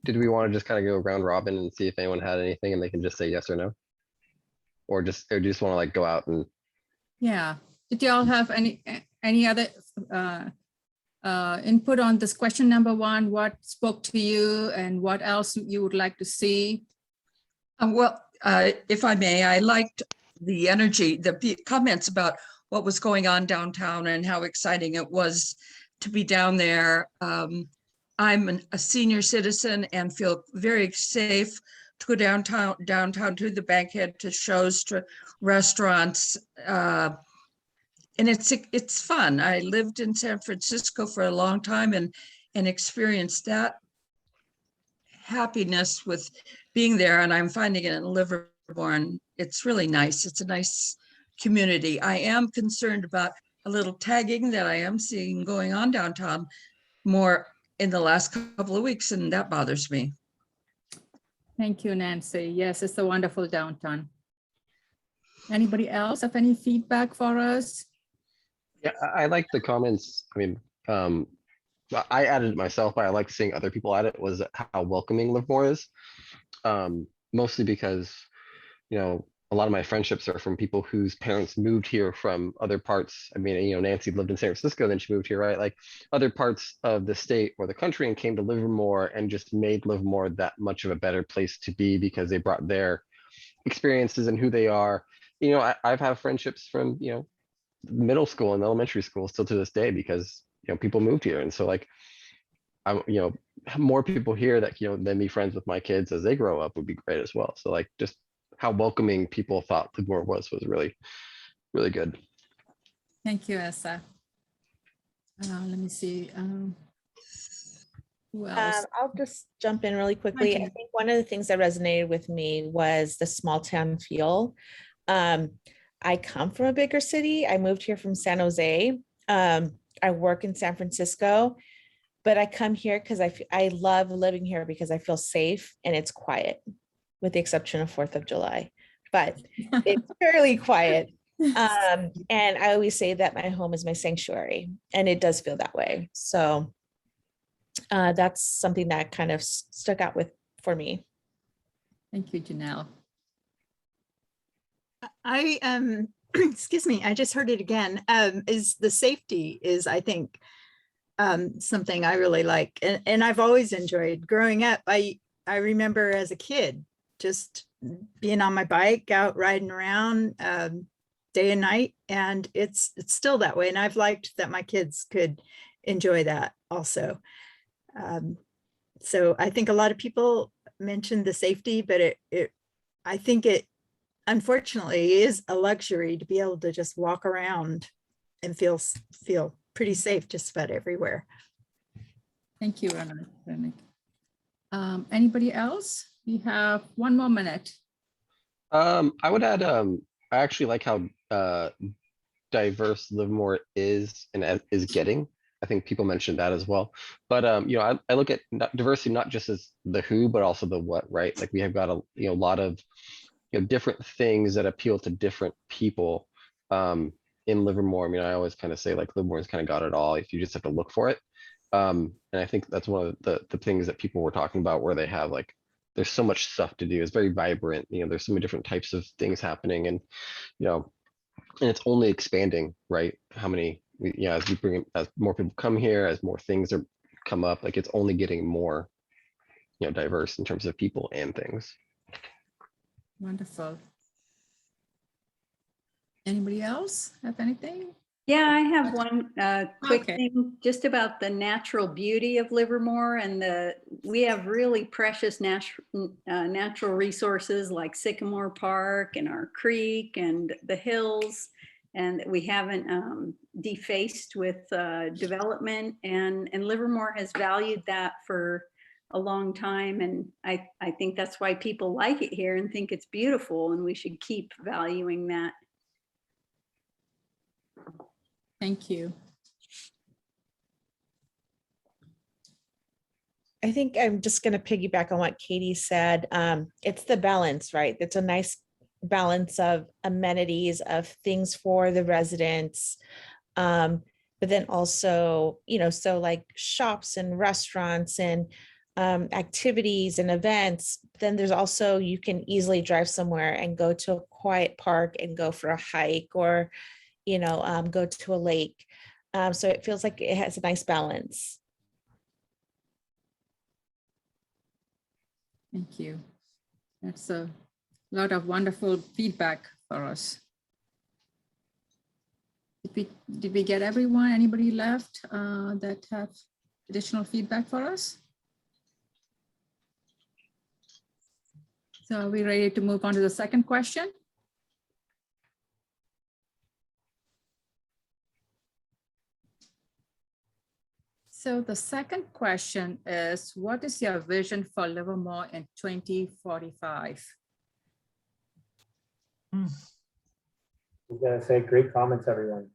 Did we want to just kind of go round robin and see if anyone had anything and they can just say yes or no? Or just want to like go out and Yeah. Did you all have any other input on this question number one? What spoke to you and what else you would like to see? If I may, I liked the energy, the comments about what was going on downtown and how exciting it was to be down there. I'm a senior citizen and feel very safe to go downtown to the Bankhead, to shows, to restaurants. And it's fun. I lived in San Francisco for a long time and experienced that happiness with being there, and I'm finding it in Livermore, and it's really nice. It's a nice community. I am concerned about a little tagging that I am seeing going on downtown more in the last couple of weeks, and that bothers me. Thank you, Nancy. Yes, it's a wonderful downtown. Anybody else have any feedback for us? yeah, I like the comments. I mean, I added it myself, but I like seeing other people add it, was how welcoming Livermore is. Mostly because, you know, a lot of my friendships are from people whose parents moved here from other parts. I mean, you know, Nancy lived in San Francisco, then she moved here, right? Like other parts of the state or the country, and came to Livermore and just made Livermore that much of a better place to be because they brought their experiences and who they are. You know, I've had friendships from, you know, middle school and elementary school still to this day because, you know, people moved here. And so like, you know, more people here that, you know, then be friends with my kids as they grow up would be great as well. So like just how welcoming people thought Livermore was really, really good. Thank you, Essa. Let me see. Who else? I'll just jump in really quickly. I think one of the things that resonated with me was the small town feel. I come from a bigger city. I moved here from San Jose. I work in San Francisco, but I come here because I love living here because I feel safe and it's quiet, with the exception of 4th of July, but it's fairly quiet. And I always say that my home is my sanctuary, and it does feel that way. So that's something that kind of stuck out for me. Thank you, Janelle. Excuse me, I just heard it again. Is the safety is, I think, something I really like, and I've always enjoyed growing up. I remember as a kid just being on my bike out riding around day and night, and it's still that way, and I've liked that my kids could enjoy that also. So I think a lot of people mentioned the safety, but I think it unfortunately is a luxury to be able to just walk around and feel pretty safe just about everywhere. Thank you, Renee. Anybody else? We have 1 more minute. I would add, I actually like how diverse Livermore is and is getting. I think people mentioned that as well. But you know, I look at diversity not just as the who, but also the what, right? Like we have got a lot of different things that appeal to different people in Livermore. I mean, I always kind of say like Livermore's kind of got it all if you just have to look for it. And I think that's one of the things that people were talking about, where they have like, there's so much stuff to do. It's very vibrant. You know, there's so many different types of things happening, and and it's only expanding, right? How many, as we bring, as more people come here, as more things come up, like it's only getting more, diverse in terms of people and things. Wonderful. Anybody else have anything? Yeah, I have one quick thing just about the natural beauty of Livermore, and we have really precious natural resources like Sycamore Park and our creek and the hills, and that we haven't defaced with development, and Livermore has valued that for a long time, and I think that's why people like it here and think it's beautiful, and we should keep valuing that. Thank you. I think I'm just going to piggyback on what Katie said. It's the balance, right? It's a nice balance of amenities, of things for the residents. But then also, so like shops and restaurants and activities and events. Then there's also, you can easily drive somewhere and go to a quiet park and go for a hike, or, go to a lake. So it feels like it has a nice balance. Thank you. That's a lot of wonderful feedback for us. Did we get everyone? Anybody left that have additional feedback for us? So are we ready to move on to the second question? So the second question is, what is your vision for Livermore in 2045? I'm gonna say great comments, everyone.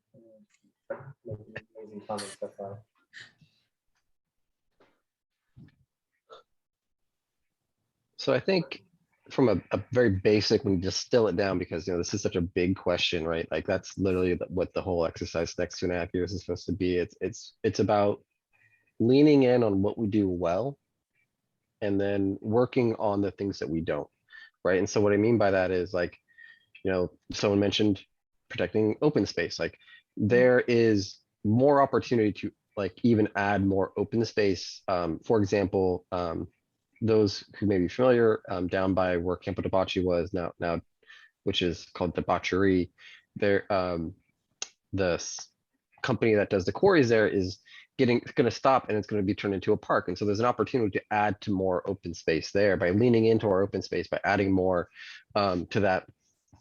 Amazing comments so far. So I think from a very basic, when you distill it down, because this is such a big question, right? Like that's literally what the whole exercise next 2.5 years is supposed to be. It's about leaning in on what we do well, and then working on the things that we don't, right? And so what I mean by that is, like, someone mentioned protecting open space. Like there is more opportunity to like even add more open space. For example, those who may be familiar, down by where Campo Debauche was now, which is called Debauchery, there, the company that does the quarries there is going to stop, and it's going to be turned into a park. And so there's an opportunity to add to more open space there by leaning into our open space, by adding more to that.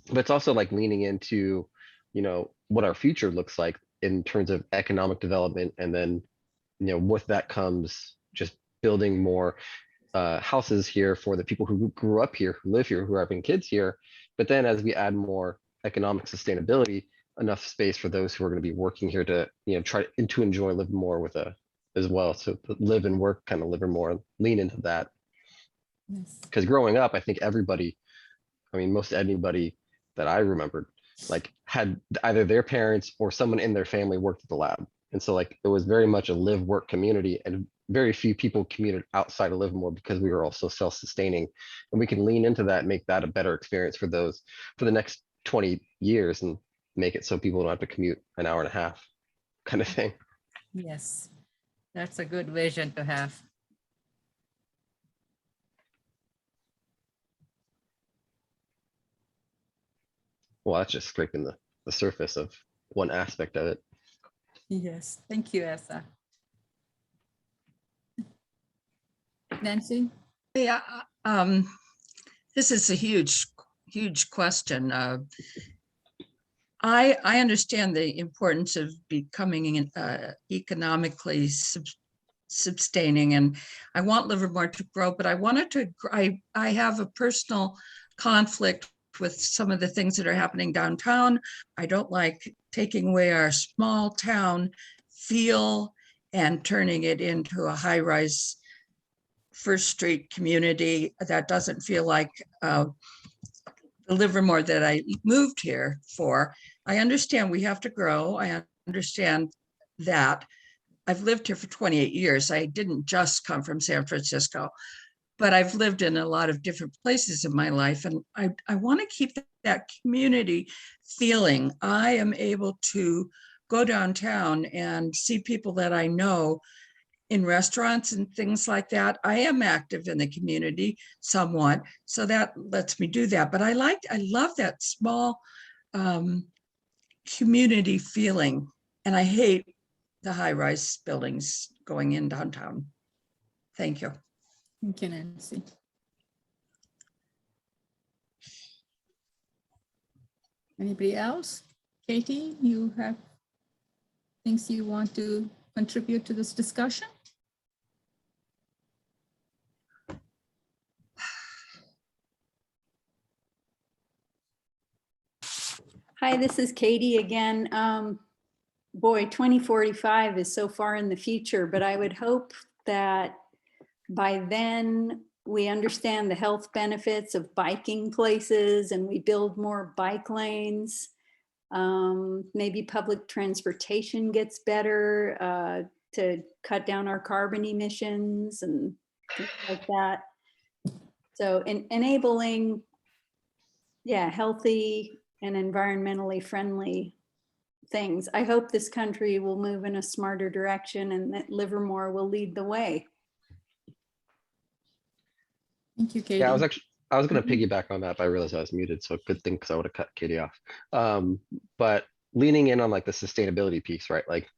But it's also like leaning into, what our future looks like in terms of economic development. And then, with that comes just building more houses here for the people who grew up here, who live here, who are having kids here. But then as we add more economic sustainability, enough space for those who are going to be working here to, try to enjoy Livermore with as well. So live and work kind of Livermore, lean into that. Yes. Because growing up, I think most anybody that I remembered, like, had either their parents or someone in their family worked at the lab. And so like it was very much a live work community, and very few people commuted outside of Livermore because we were all so self-sustaining. And we can lean into that and make that a better experience for the next 20 years, and make it so people don't have to commute an hour and a half kind of thing. Yes, that's a good vision to have. Well, that's just scraping the surface of one aspect of it. Yes, thank you, Esa. Nancy? Yeah, this is a huge question. I understand the importance of becoming economically sustaining, and I want Livermore to grow, but I have a personal conflict with some of the things that are happening downtown. I don't like taking away our small town feel and turning it into a high-rise First Street community that doesn't feel like the Livermore that I moved here for. I understand we have to grow. I understand that. I've lived here for 28 years. I didn't just come from San Francisco, but I've lived in a lot of different places in my life. And I want to keep that community feeling. I am able to go downtown and see people that I know in restaurants and things like that. I am active in the community somewhat, so that lets me do that. But I love that small community feeling, and I hate the high-rise buildings going in downtown. Thank you. Thank you, Nancy. Anybody else? Katie, you have things you want to contribute to this discussion? Hi, this is Katie again. Boy, 2045 is so far in the future, but I would hope that by then we understand the health benefits of biking places and we build more bike lanes. Maybe public transportation gets better to cut down our carbon emissions, and things like that. So enabling, yeah, healthy and environmentally friendly things. I hope this country will move in a smarter direction and that Livermore will lead the way. Thank you, Katie. Yeah, I was gonna Mhm. piggyback on that, but I realized I was muted, so good thing because I would have cut Katie off. But leaning in on like the sustainability piece, right? Like,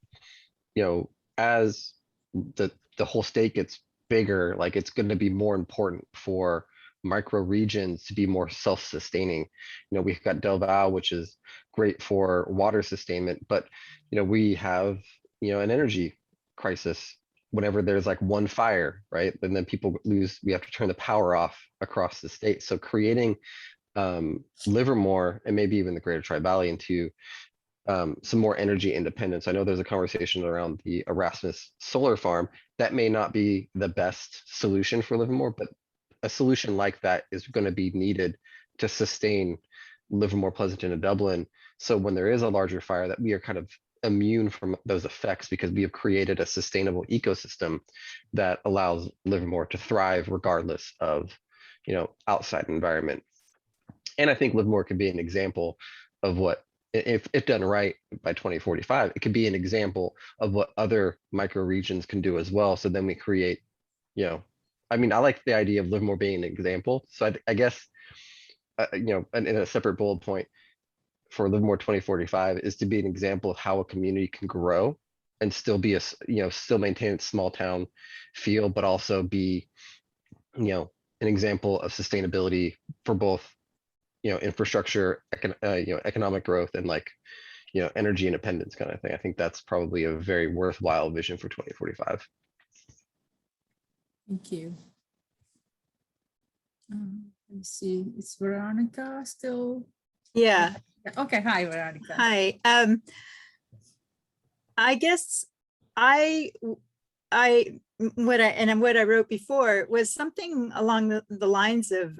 as the whole state gets bigger, like it's going to be more important for micro regions to be more self-sustaining. We've got Del Valle, which is great for water sustainment, but we have an energy crisis whenever there's like one fire, right? And then we have to turn the power off across the state. So creating Livermore and maybe even the greater Tri-Valley into some more energy independence. I know there's a conversation around the Erasmus solar farm. That may not be the best solution for Livermore, but a solution like that is going to be needed to sustain Livermore, Pleasanton, and Dublin. So when there is a larger fire, that we are kind of immune from those effects because we have created a sustainable ecosystem that allows Livermore to thrive regardless of, outside environment. And I think Livermore could be an example of what, if done right by 2045, it could be an example of what other micro regions can do as well. So then we create, I like the idea of Livermore being an example. So I guess, in a separate bullet point for Livermore 2045 is to be an example of how a community can grow and still be still maintain its small town feel, but also be, an example of sustainability for both infrastructure, economic growth, and like, energy independence kind of thing. I think that's probably a very worthwhile vision for 2045. Thank you. Let me see, is Veronica still? Yeah. Okay, hi, Veronica. Hi. I guess what I wrote before was something along the lines of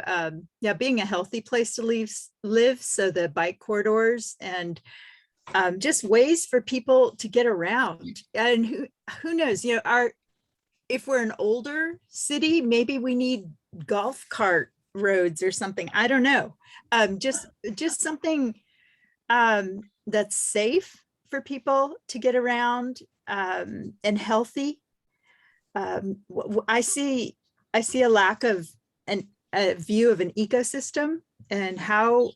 being a healthy place to live. So the bike corridors and just ways for people to get around. And who knows, if we're an older city, maybe we need golf cart roads or something. I don't know. Just something that's safe for people to get around and healthy. I see a lack of a view of an ecosystem and how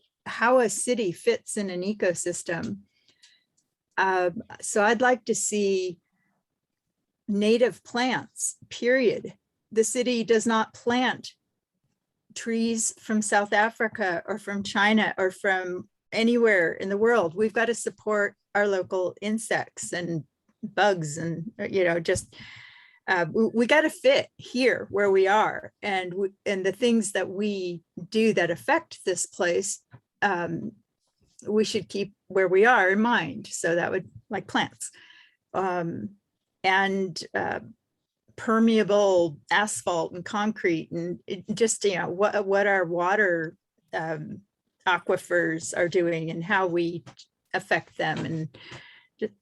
a city fits in an ecosystem. So I'd like to see native plants, period. The city does not plant trees from South Africa or from China or from anywhere in the world. We've got to support our local insects and bugs and, just we got to fit here where we are, and the things that we do that affect this place, we should keep where we are in mind. So that would, like, plants and permeable asphalt and concrete, and just what our water aquifers are doing and how we affect them, and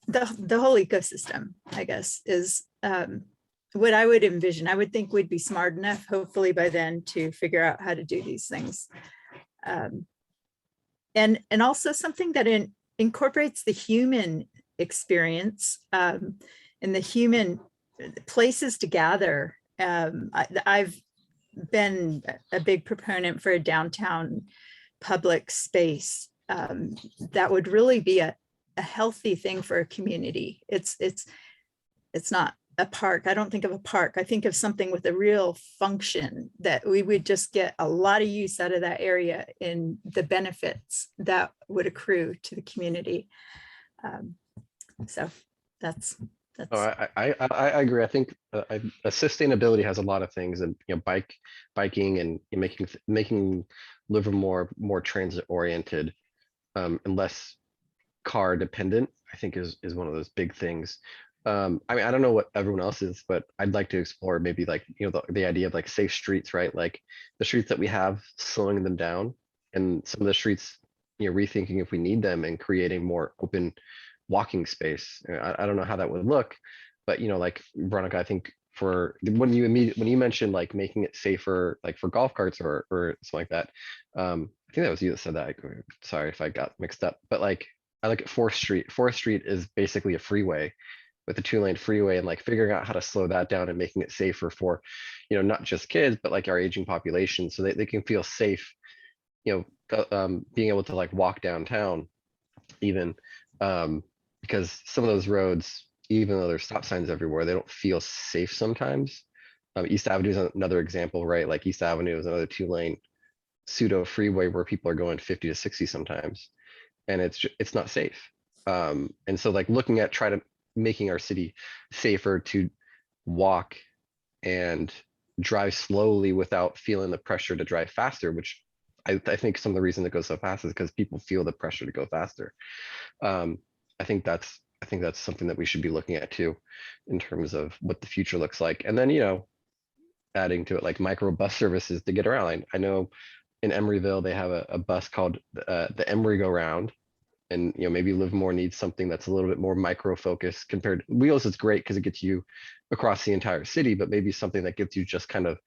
the whole ecosystem, I guess, is what I would envision. I would think we'd be smart enough, hopefully by then, to figure out how to do these things. And also something that incorporates the human experience and the human places to gather. I've been a big proponent for a downtown public space that would really be a healthy thing for a community. It's not a park. I don't think of a park. I think of something with a real function that we would just get a lot of use out of that area in the benefits that would accrue to the community. So that's. Oh, I agree. I think sustainability has a lot of things, and biking and making Livermore more transit oriented and less car dependent, I think is one of those big things. I don't know what everyone else is, but I'd like to explore maybe like, the idea of like safe streets, right? Like the streets that we have, slowing them down, and some of the streets, rethinking if we need them and creating more open walking space. I don't know how that would look, but like Veronica, I think for when you mentioned like making it safer, like for golf carts or something like that. I think that was you that said that. Sorry if I got mixed up, but like I look at 4th Street. 4th Street is basically a freeway with a 2-lane freeway, and like figuring out how to slow that down and making it safer for, not just kids, but like our aging population, so they can feel safe, being able to like walk downtown even, because some of those roads, even though there's stop signs everywhere, they don't feel safe sometimes. East Avenue is another example, right? Like East Avenue is another 2-lane pseudo freeway where people are going 50 to 60 sometimes, and it's not safe. And so like looking at making our city safer to walk and drive slowly without feeling the pressure to drive faster, which I think some of the reason it goes so fast is because people feel the pressure to go faster. I think that's something that we should be looking at too, in terms of what the future looks like. And then, adding to it like micro bus services to get around. I know in Emeryville, they have a bus called the Emery Go Round. And maybe Livermore needs something that's a little bit more micro focused compared. Wheels is great because it gets you across the entire city, but maybe something that gets you just kind of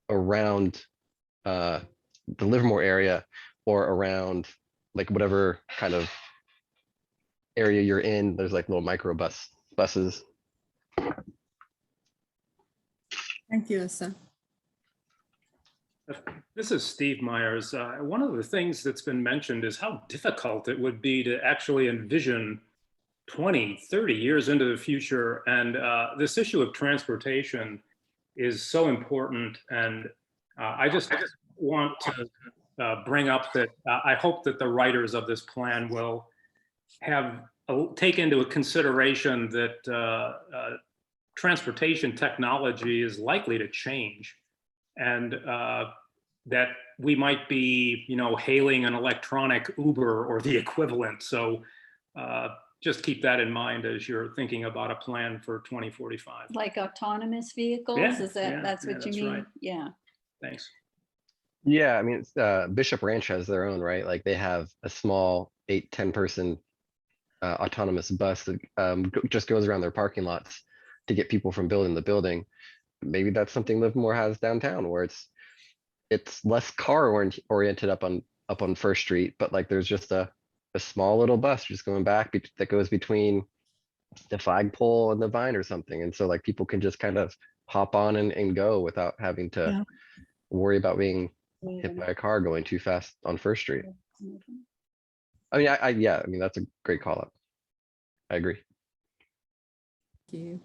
around the Livermore area, or around like whatever kind of area you're in. There's like little micro buses. Thank you, Asa. This is Steve Myers. One of the things that's been mentioned is how difficult it would be to actually envision 20, 30 years into the future. And this issue of transportation is so important. And I just want to bring up that I hope that the writers of this plan will take into consideration that transportation technology is likely to change, and that we might be, hailing an electronic Uber or the equivalent. So just keep that in mind as you're thinking about a plan for 2045. Like autonomous vehicles? Yeah, That's what you that's mean? right. Yeah. Thanks. Yeah, I mean, Bishop Ranch has their own, right? Like they have a small 8-10 person autonomous bus that just goes around their parking lots to get people from building to building. Maybe that's something Livermore has downtown, where it's less car oriented up on 1st Street, but like there's just a small little bus just going back that goes between the flagpole and the Vine or something, and so like people can just kind of hop on and go without having to worry about being hit by a car going too fast on 1st Street. I mean, I mean, that's a great call up. I agree. Thank you.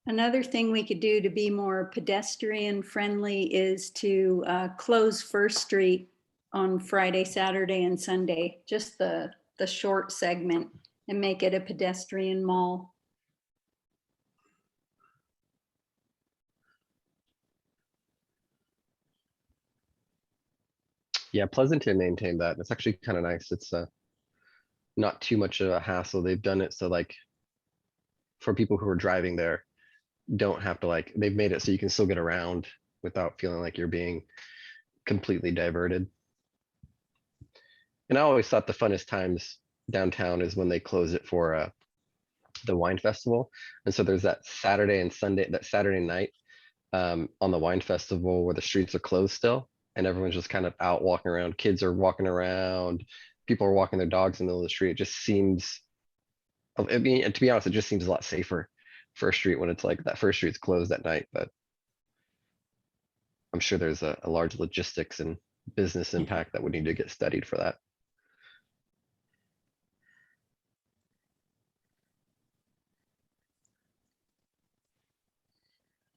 Another thing we could do to be more pedestrian friendly is to close 1st Street on Friday, Saturday, and Sunday, just the short segment, and make it a pedestrian mall. Yeah, Pleasanton maintained that. It's actually kind of nice. It's not too much of a hassle. They've done it so like for people who are driving there, don't have to they've made it so you can still get around without feeling like you're being completely diverted. And I always thought the funnest times downtown is when they close it for the wine festival. And so there's that Saturday and Sunday, that Saturday night on the wine festival where the streets are closed still, and everyone's just kind of out walking around. Kids are walking around, people are walking their dogs in the middle of the street. It just seems, I mean, to be honest, it just seems a lot safer 1st Street when it's like that 1st Street's closed at night. But I'm sure there's a large logistics and business impact that would need to get studied for that.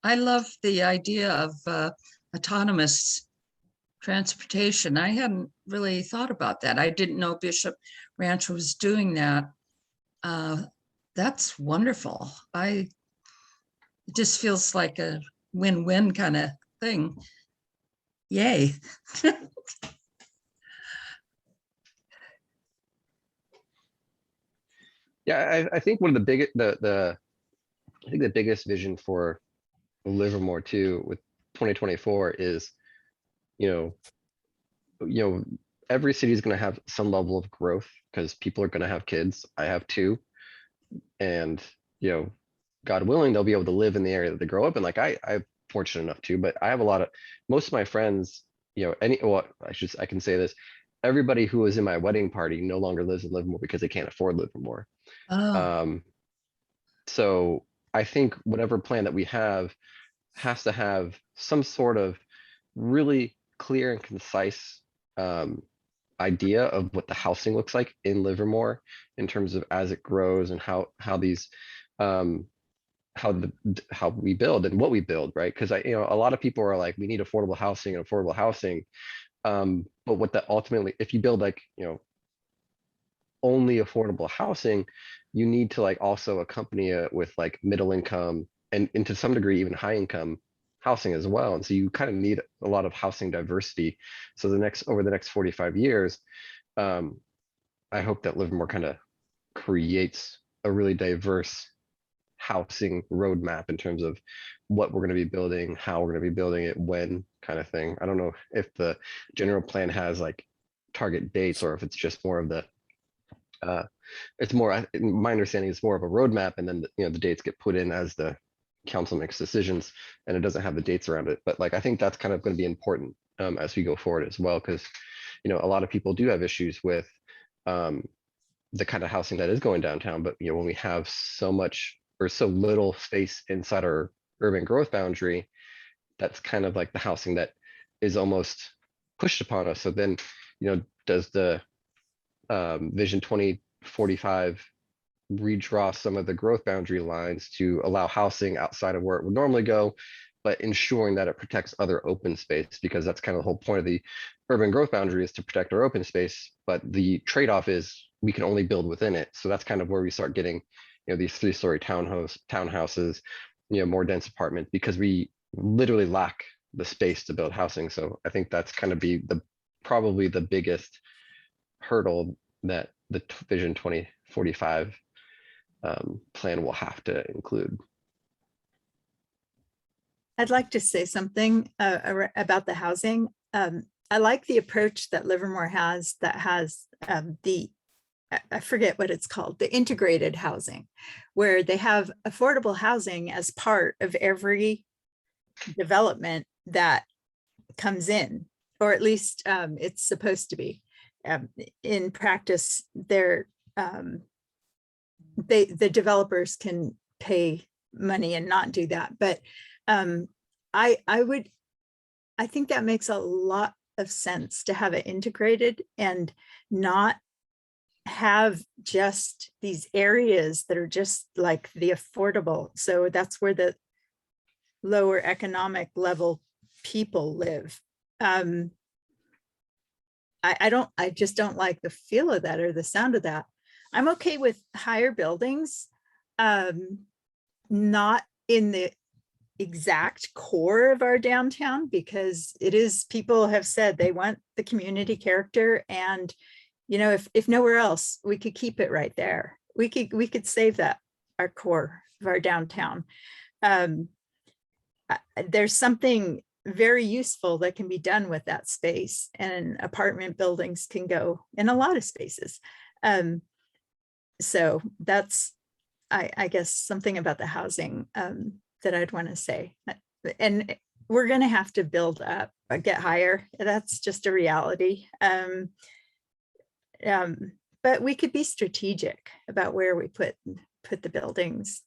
I love the idea of autonomous transportation. I hadn't really thought about that. I didn't know Bishop Ranch was doing that. That's wonderful. It just feels like a win-win kind of thing. Yay. Yeah, I think one of the biggest, I think the biggest vision for Livermore too with 2024 is, every city is going to have some level of growth because people are going to have kids. I have 2, and God willing, they'll be able to live in the area that they grow up in. Like I'm fortunate enough to, but I have a lot of, most of my friends, well, I can say this, everybody who was in my wedding party no longer lives in Livermore because they can't afford Livermore. Oh, So I think whatever plan that we have has to have some sort of really clear and concise idea of what the housing looks like in Livermore in terms of as it grows and how these um, how we build and what we build, right? Because a lot of people are like, we need affordable housing and affordable housing. But what that ultimately, if you build like, only affordable housing, you need to like also accompany it with like middle income and to some degree even high income housing as well. And so you kind of need a lot of housing diversity. So over the next 45 years, I hope that Livermore kind of creates a really diverse housing roadmap in terms of what we're going to be building, how we're going to be building it, when, kind of thing. I don't know if the general plan has like target dates or if it's just more of the it's more, my understanding is more of a roadmap, and then the dates get put in as the council makes decisions, and it doesn't have the dates around it. But like I think that's kind of going to be important as we go forward as well, because a lot of people do have issues with the kind of housing that is going downtown. But when we have so much or so little space inside our urban growth boundary, that's kind of like the housing that is almost pushed upon us. So then does the Vision 2045 redraw some of the growth boundary lines to allow housing outside of where it would normally go, but ensuring that it protects other open space, because that's kind of the whole point of the urban growth boundary, is to protect our open space. But the trade-off is we can only build within it. So that's kind of where we start getting these 3-story townhouses, more dense apartments, because we literally lack the space to build housing. So I think that's kind of be probably the biggest hurdle that the Vision 2045 plan will have to include. I'd like to say something about the housing. I like the approach that Livermore has that has I forget what it's called, the integrated housing, where they have affordable housing as part of every development that comes in, or at least it's supposed to be. In practice, the developers can pay money and not do that. But I think that makes a lot of sense to have it integrated and not have just these areas that are just like the affordable. So that's where the lower economic level people live. I just don't like the feel of that or the sound of that. I'm okay with higher buildings, not in the exact core of our downtown, because people have said they want the community character, and if nowhere else, we could keep it right there. We could save that, our core of our downtown. There's something very useful that can be done with that space, and apartment buildings can go in a lot of spaces. So that's, I guess, something about the housing that I'd want to say. And we're going to have to build up, get higher. That's just a reality. But we could be strategic about where we put the buildings.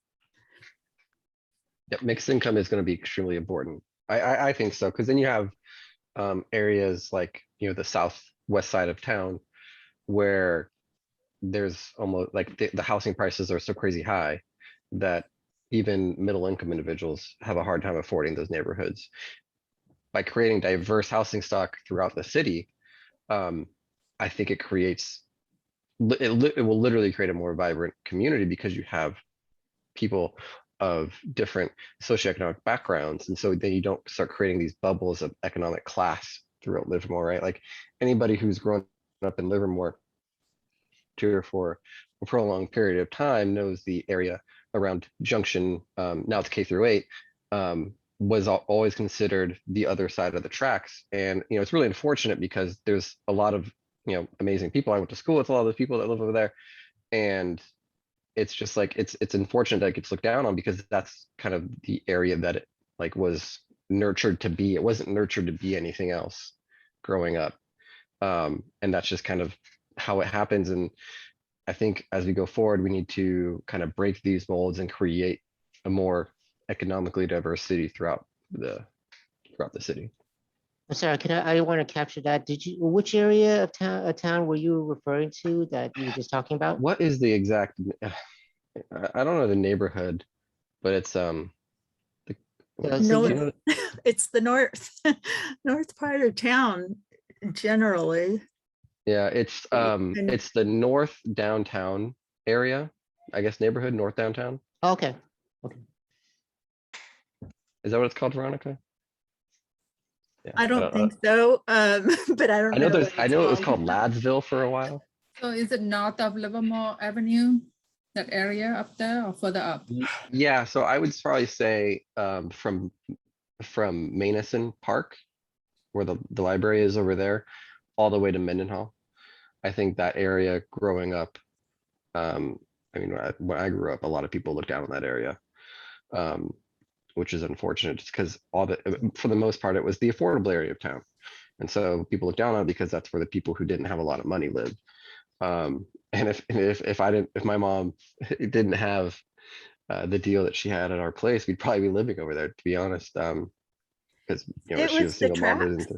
Yeah, mixed income is going to be extremely important. I think so, because then you have areas like the southwest side of town where there's almost like the housing prices are so crazy high that even middle income individuals have a hard time affording those neighborhoods. By creating diverse housing stock throughout the city, I think it will literally create a more vibrant community, because you have people of different socioeconomic backgrounds. And so then you don't start creating these bubbles of economic class throughout Livermore, right? Like anybody who's grown up in Livermore for a prolonged period of time knows the area around Junction, now it's K-8, was always considered the other side of the tracks. And it's really unfortunate, because there's a lot of amazing people. I went to school with a lot of the people that live over there, and it's just like, it's unfortunate that it gets looked down on because that's kind of the area that it like was nurtured to be. It wasn't nurtured to be anything else growing up. And that's just kind of how it happens. And I think as we go forward, we need to kind of break these molds and create a more economically diverse city throughout the city. I'm sorry, I want to capture that. Which area of town were you referring to that you were just talking about? What is the exact, I don't know the neighborhood, but it's, So No, you- you know- it's the north, north part of town generally. yeah, it's, And- it's the north downtown area, I guess neighborhood, north downtown. Okay, Is that what it's called, Veronica? Yeah, I don't know. think so, but I don't I know know. there's, what I it's know it was called Ladsville for a while. So is it north of Livermore Avenue, that area up there or further up? Yeah, so I would probably say, from Manison Park, where the library is over there, all the way to Mendenhall. I think that area growing up, I mean, when I grew up, a lot of people looked down on that area. Which is unfortunate just because for the most part, it was the affordable area of town. And so people look down on it because that's where the people who didn't have a lot of money lived. And if my mom didn't have the deal that she had at our place, we'd probably be living over there, to be honest. Because It she was was the single mom. tracks.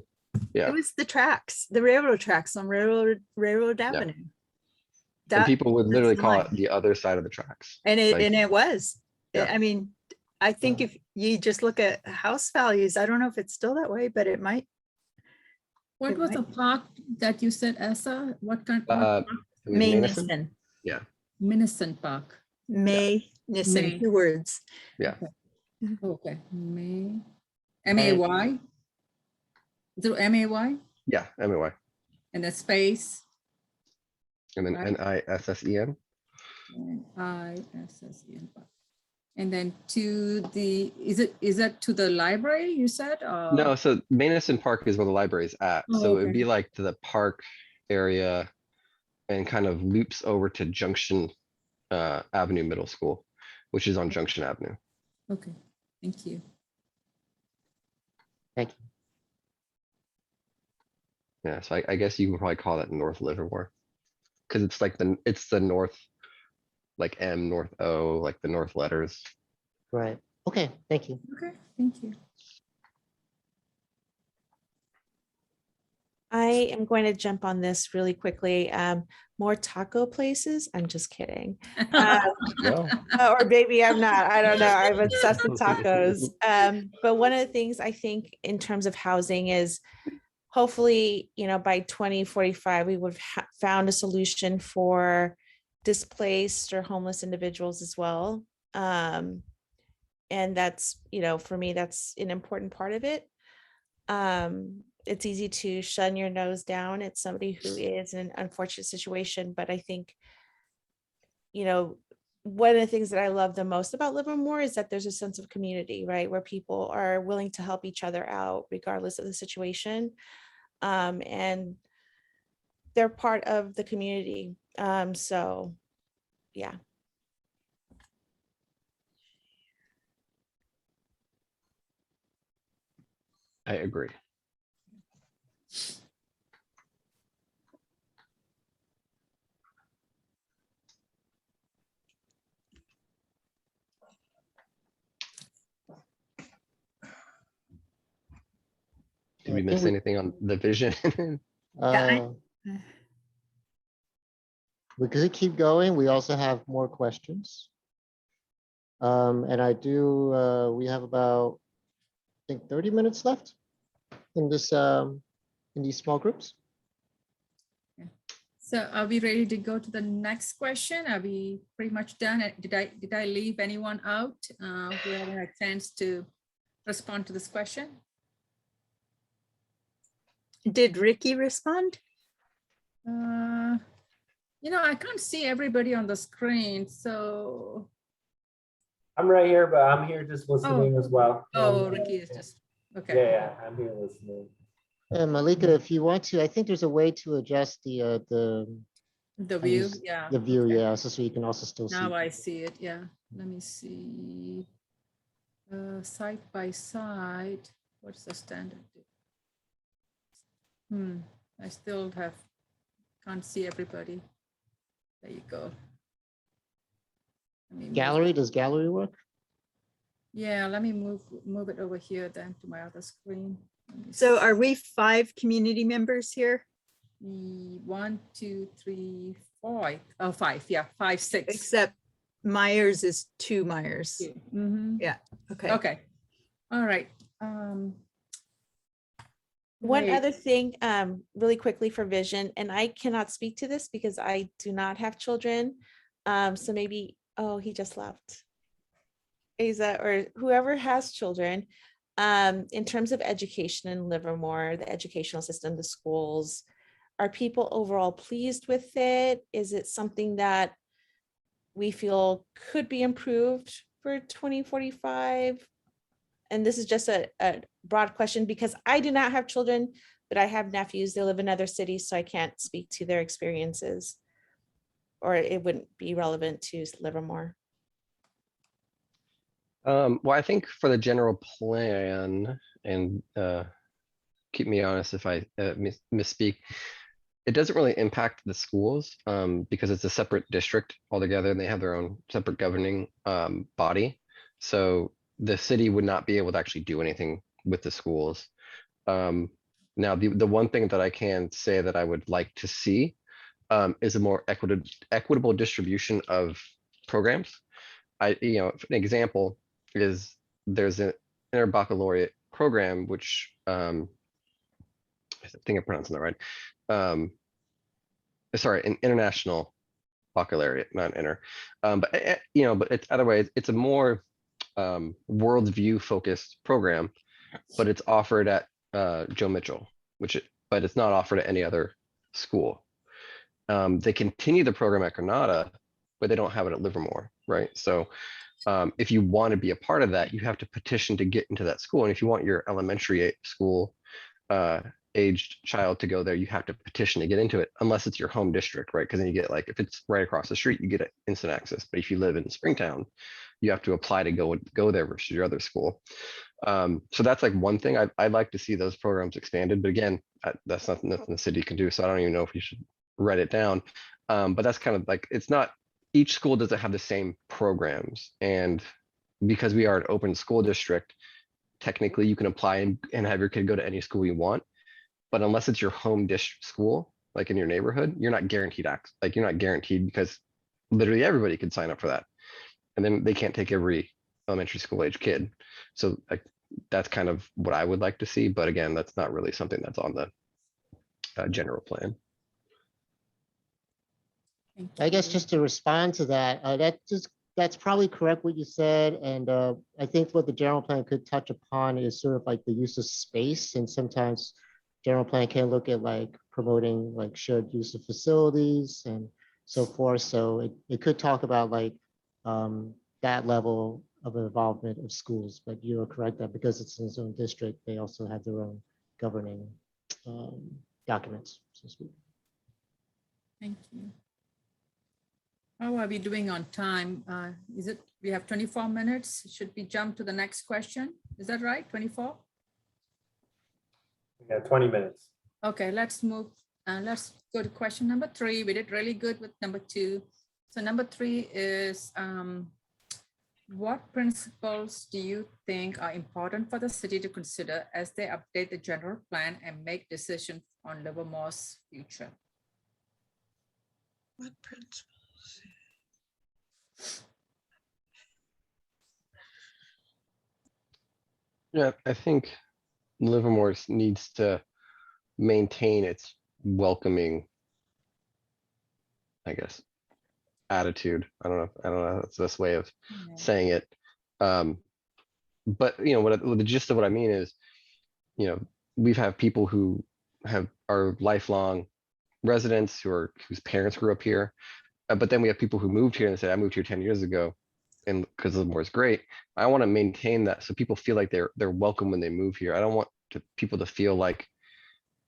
Yeah. It was the tracks, the railroad tracks on Railroad Avenue. And That, people would that's literally the call line. it the other side of the tracks. And it, like- and it was, Yeah. I mean, I think if you just look at house values, I don't know if it's still that way, but it might. What It was the might- park that you said, Essa? What kind? Uh, it was Manison? Manison, Minnesota Park. Manison, 2 words. Okay, M-A-Y? Is it M-A-Y? Yeah, MAY. And the space? And then Right. NISSEN. N-I-S-S-E-N. And then to the, is that to the library you said? No, so Manison Park is where the library is at. Oh, So it'd okay. be like to the park area and kind of loops over to Junction Avenue Middle School, which is on Junction Avenue. Okay, thank you. Yeah, so I guess you can probably call that North Livermore. Because it's like it's the north, like M, North O, like the north letters. right. Okay, thank you. Okay, thank you. I am going to jump on this really quickly. More taco places. I'm just kidding. No. Or maybe I'm not. I don't know. I'm obsessed with tacos. But one of the things I think in terms of housing is hopefully, by 2045, we would have found a solution for displaced or homeless individuals as well. And that's, for me, that's an important part of it. It's easy to shun your nose down at somebody who is in an unfortunate situation, but I think, one of the things that I love the most about Livermore is that there's a sense of community, right? Where people are willing to help each other out regardless of the situation. And they're part of the community. So yeah. I agree. Did we I think miss anything on the vision? Yeah, We could keep going. We also have more questions. And we have about, I think 30 minutes left in this, in these small groups. So are we ready to go to the next question? Are we pretty much done? Did I leave anyone out who haven't had a chance to respond to this question? Did Ricky respond? I can't see everybody on the screen, so. I'm right here, but I'm here just listening as well. Oh, Ricky is just, Yeah, okay. yeah, I'm here listening. Malika, if you want to, I think there's a way to adjust the The I view, use yeah. The view, okay. yeah, so you can also still see. Now I see it, yeah. Let me see. Side by side, what's the standard? I still can't see everybody. There you go. Let me move- Gallery, does gallery work? Yeah, let me move it over here then to my other screen. Let me So are we 5 community members here? see. 1, 2, 3, 4. Oh, 5. Yeah, 5, 6. Except Myers is 2 Myers. Mhm. Yeah, okay. Okay. All right. One great. other thing, really quickly for vision, and I cannot speak to this because I do not have children. So maybe, oh, he just left. Asa or whoever has children, in terms of education in Livermore, the educational system, the schools, are people overall pleased with it? Is it something that we feel could be improved for 2045? And this is just a broad question because I do not have children, but I have nephews. They live in other cities, so I can't speak to their experiences, or it wouldn't be relevant to Livermore. Well, I think for the general plan, and keep me honest if I misspeak, it doesn't really impact the schools because it's a separate district altogether and they have their own separate governing body. So the city would not be able to actually do anything with the schools. Now, the one thing that I can say that I would like to see is a more equitable distribution of programs. An example is there's an interbaccalaureate program, which I think I'm pronouncing that right. Sorry, an international baccalaureate, not inter. But it's either way, it's a more worldview focused program, but it's offered at Joe Mitchell, but it's not offered at any other school. They continue the program at Granada, but they don't have it at Livermore, right? So if you want to be a part of that, you have to petition to get into that school. And if you want your elementary school aged child to go there, you have to petition to get into it, unless it's your home district, right? Because then you get if it's right across the street, you get instant access. But if you live in Springtown, you have to apply to go there versus your other school. So that's one thing I'd like to see those programs expanded. But again, that's nothing the city can do. So I don't even know if you should write it down. But that's kind of it's not, each school doesn't have the same programs. And because we are an open school district, technically you can apply and have your kid go to any school you want. But unless it's your home district school, in your neighborhood, you're not guaranteed access. You're not guaranteed because literally everybody could sign up for that. And then they can't take every elementary school age kid. So that's kind of what I would like to see. But again, that's not really something that's on the general plan. Thank I guess you. just to respond to that, that's probably correct what you said. And I think what the general plan could touch upon is sort of the use of space. And sometimes general plan can look at promoting shared use of facilities and so forth. So it could talk about that level of involvement of schools. But you're correct that because it's in its own district, they also have their own governing documents, so to speak. Thank you. How are we doing on time? We have 24 minutes? Should we jump to the next question? Is that right? 24? We got 20 minutes. Okay, let's move. Let's go to question number 3. We did really good with number 2. So number 3 is, what principles do you think are important for the city to consider as they update the general plan and make decisions on Livermore's future? What principles? Yeah, I think Livermore needs to maintain its welcoming, I guess, attitude. I don't know. That's the best way of saying it. But what the gist of what I mean is, we've had people who are lifelong residents whose parents grew up here, but then we have people who moved here and said, I moved here 10 years ago, and because Livermore is great. I want to maintain that so people feel like they're welcome when they move here. I don't want people to feel like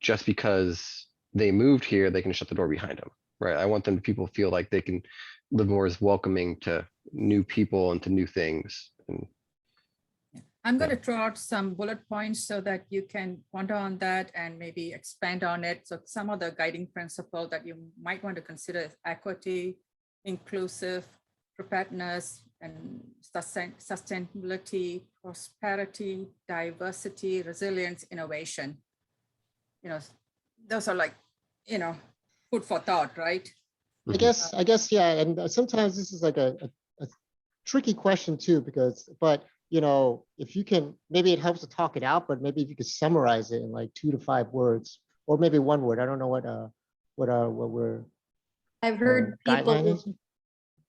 just because they moved here, they can shut the door behind them. right? I want them to people feel like they can live more as welcoming to new people and to new things. And I'm going Yeah. to throw out some bullet points so that you can ponder on that and maybe expand on it. So some of the guiding principle that you might want to consider is equity, inclusive, preparedness, and sustainability, prosperity, diversity, resilience, innovation. You know, those are like, you know, food for thought, right? I guess, yeah, and sometimes this is like a tricky question too, because, but you know, if you can, maybe it helps to talk it out, but maybe if you could summarize it in like 2 to 5 words, or maybe 1 word. I don't know what we're I've heard guideline people, is.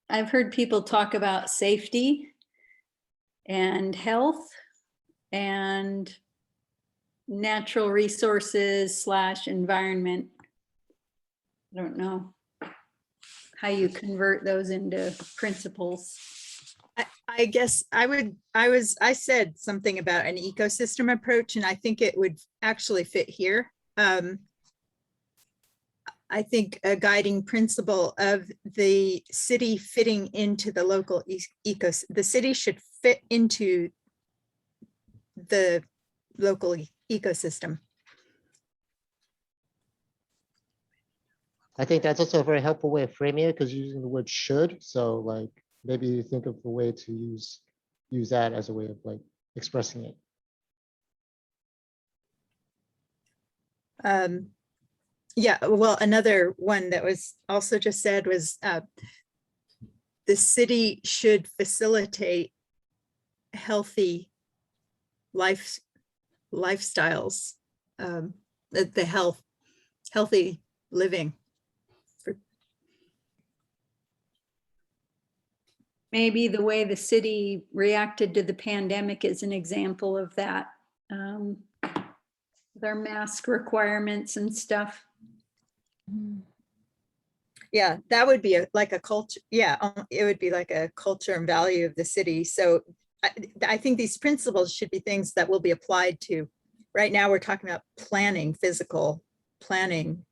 I've heard people talk about safety and health and natural resources / environment. I don't know how you convert those into principles. I guess I said something about an ecosystem approach, and I think it would actually fit here. I think a guiding principle of the city fitting into the local the city should fit into the local ecosystem. I think that's also a very helpful way of framing it, because using the word should. So like maybe you think of a way to use that as a way of like expressing it. Yeah, well, another one that was also just said was the city should facilitate healthy lifestyles, the healthy living. Maybe the way the city reacted to the pandemic is an example of that. Their mask requirements and stuff. Yeah, that would be like a culture. Yeah, it would be like a culture and value of the city. So I think these principles should be things that will be applied to. Right now, we're talking about planning, physical planning,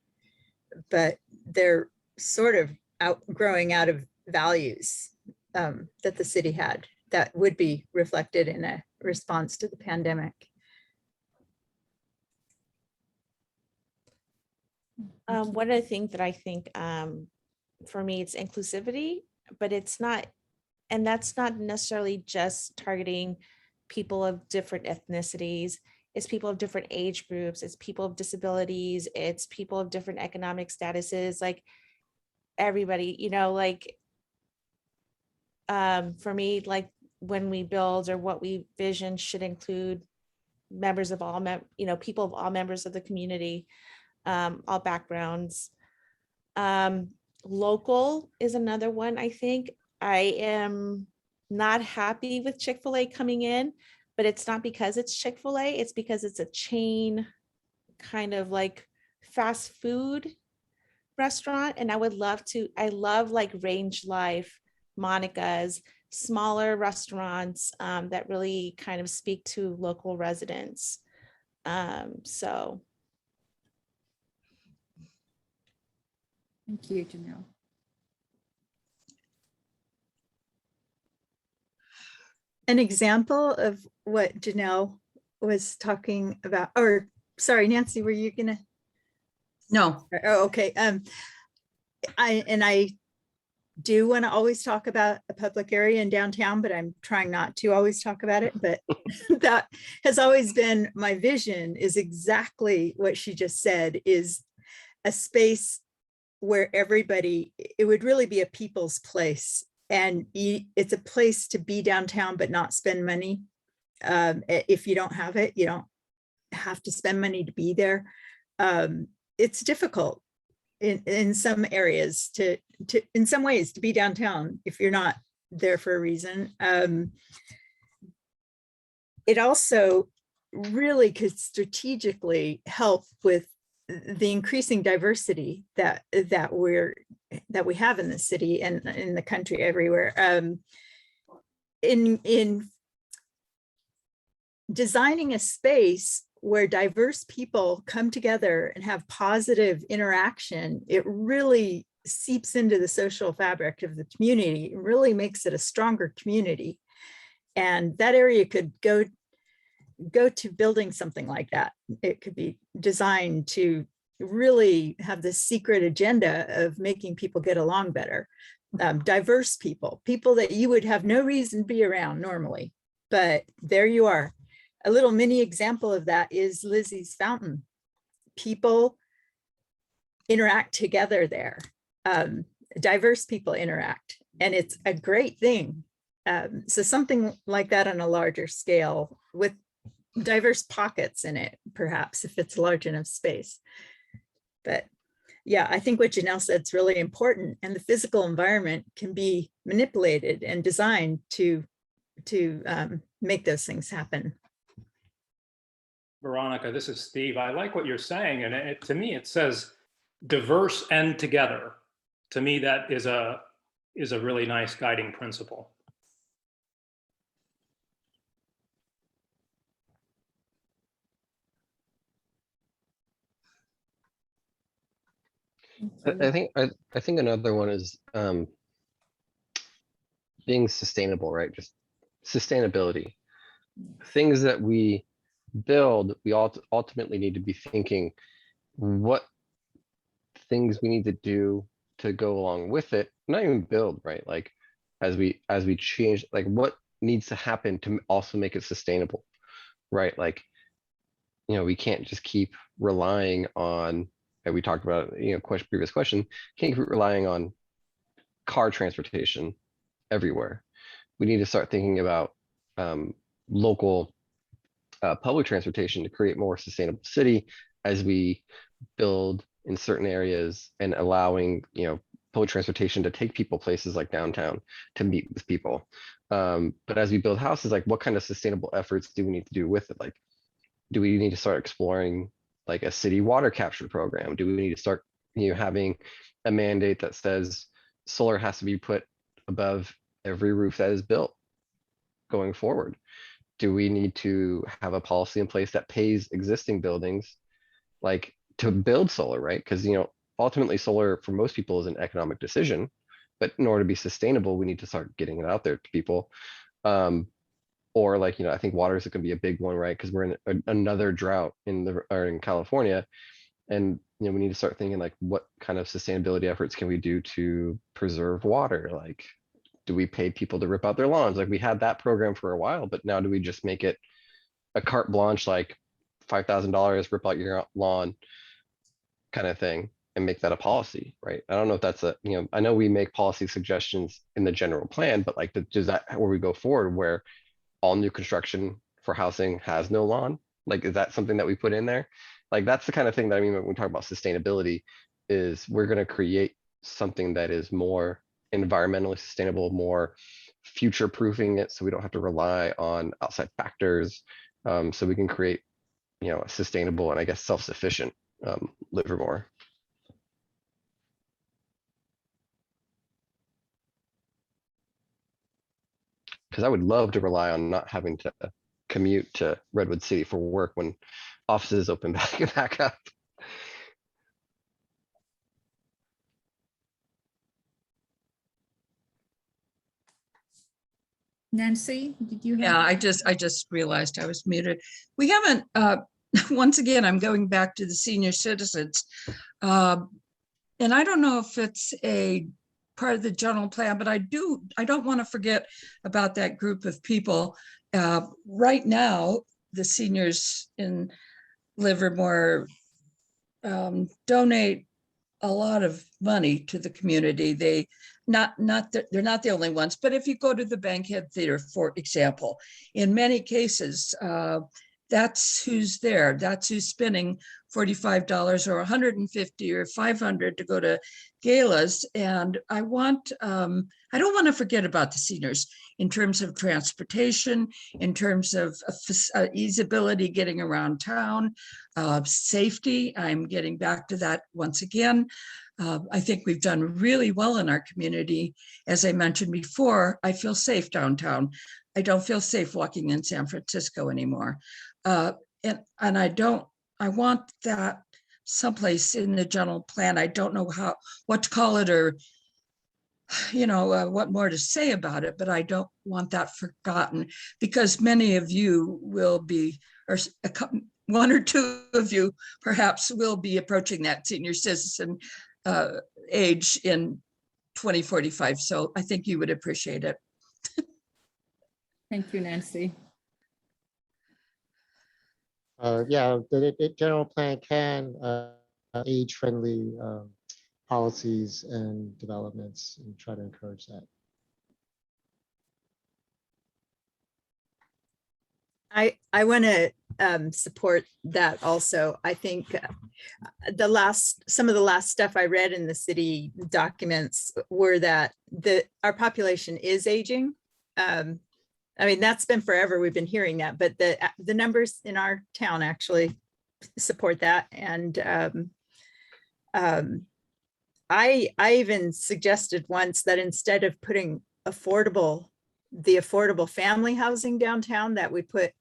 but they're sort of growing out of values that the city had that would be reflected in a response to the pandemic. One of the things that I think for me, it's inclusivity, but it's not, and that's not necessarily just targeting people of different ethnicities. It's people of different age groups. It's people of disabilities. It's people of different economic statuses, like everybody, you know, like for me, like when we build or what we vision should include members of all, people of all members of the community, all backgrounds. Local is another one. I think I am not happy with Chick-fil-A coming in, but it's not because it's Chick-fil-A, it's because it's a chain kind of like fast food restaurant. And I love like Range Life, Monica's, smaller restaurants that really kind of speak to local residents. So. Thank you, Janelle. An example of what Janelle was talking about, or sorry, Nancy, were you gonna? No, Oh, okay. I do want to always talk about a public area in downtown, but I'm trying not to always talk about it. But that has always been my vision, is exactly what she just said, is a space where everybody, it would really be a people's place. And it's a place to be downtown, but not spend money. If you don't have it, you don't have to spend money to be there. It's difficult in some areas in some ways to be downtown if you're not there for a reason. It also really could strategically help with the increasing diversity that we have in the city and in the country everywhere. In designing a space where diverse people come together and have positive interaction, it really seeps into the social fabric of the community. It really makes it a stronger community. And that area could go to building something like that. It could be designed to really have this secret agenda of making people get along better. Diverse people that you would have no reason to be around normally, but there you are. A little mini example of that is Lizzie's Fountain. People interact together there. Diverse people interact, and it's a great thing. So something like that on a larger scale with diverse pockets in it, perhaps, if it's large enough space. But yeah, I think what Janelle said is really important, and the physical environment can be manipulated and designed to make those things happen. Veronica, this is Steve. I like what you're saying, and to me it says diverse and together. To me, that is a really nice guiding principle. I think another one is being sustainable, right? Just sustainability. Things that we build, we ultimately need to be thinking what things we need to do to go along with it. Not even build, right? Like as we change, like what needs to happen to also make it sustainable, right? Like, you know, we can't just keep relying on, and we talked about, you know, previous question, can't keep relying on car transportation everywhere. We need to start thinking about local public transportation to create more sustainable city as we build in certain areas, and allowing, you know, public transportation to take people places like downtown to meet with people. But as we build houses, like what kind of sustainable efforts do we need to do with it? Like, do we need to start exploring like a city water capture program? Do we need to start, you know, having a mandate that says solar has to be put above every roof that is built going forward? Do we need to have a policy in place that pays existing buildings like to build solar, right? Because, you know, ultimately solar for most people is an economic decision, but in order to be sustainable, we need to start getting it out there to people. Or like, you know, I think water is going to be a big one, right? Because we're in another drought in California, and you know, we need to start thinking like, what kind of sustainability efforts can we do to preserve water? Like, do we pay people to rip out their lawns? Like we had that program for a while, but now do we just make it a carte blanche, like $5,000, rip out your lawn kind of thing, and make that a policy, right? I don't know if that's a, you know, I know we make policy suggestions in the general plan, but like, does that where we go forward where all new construction for housing has no lawn? Like, is that something that we put in there? Like, that's the kind of thing that I mean when we talk about sustainability, is we're going to create something that is more environmentally sustainable, more future proofing it, so we don't have to rely on outside factors, so we can create, you know, a sustainable and I guess self-sufficient Livermore. Because I would love to rely on not having to commute to Redwood City for work when offices open back up. Nancy, did you have? Yeah, I just realized I was muted. We haven't, once again, I'm going back to the senior citizens. And I don't know if it's a part of the general plan, but I don't want to forget about that group of people. Right now, the seniors in Livermore donate a lot of money to the community. They're not the only ones, but if you go to the Bankhead Theater, for example, in many cases, that's who's there. That's who's spending $45 or $150 or $500 to go to galas. And I don't want to forget about the seniors in terms of transportation, in terms of easeability getting around town, safety. I'm getting back to that once again. I think we've done really well in our community. As I mentioned before, I feel safe downtown. I don't feel safe walking in San Francisco anymore. And I want that someplace in the general plan. I don't know what to call it, or what more to say about it, but I don't want that forgotten, because many of you will be, or one or two of you perhaps will be approaching that senior citizen age in 2045. So I think you would appreciate it. Thank you, Nancy. Yeah, the general plan can age-friendly policies and developments, and try to encourage that. I want to support that also. I think some of the last stuff I read in the city documents were that our population is aging. I mean, that's been forever. We've been hearing that, but the numbers in our town actually support that. And I even suggested once that instead of putting the affordable family housing downtown, that we put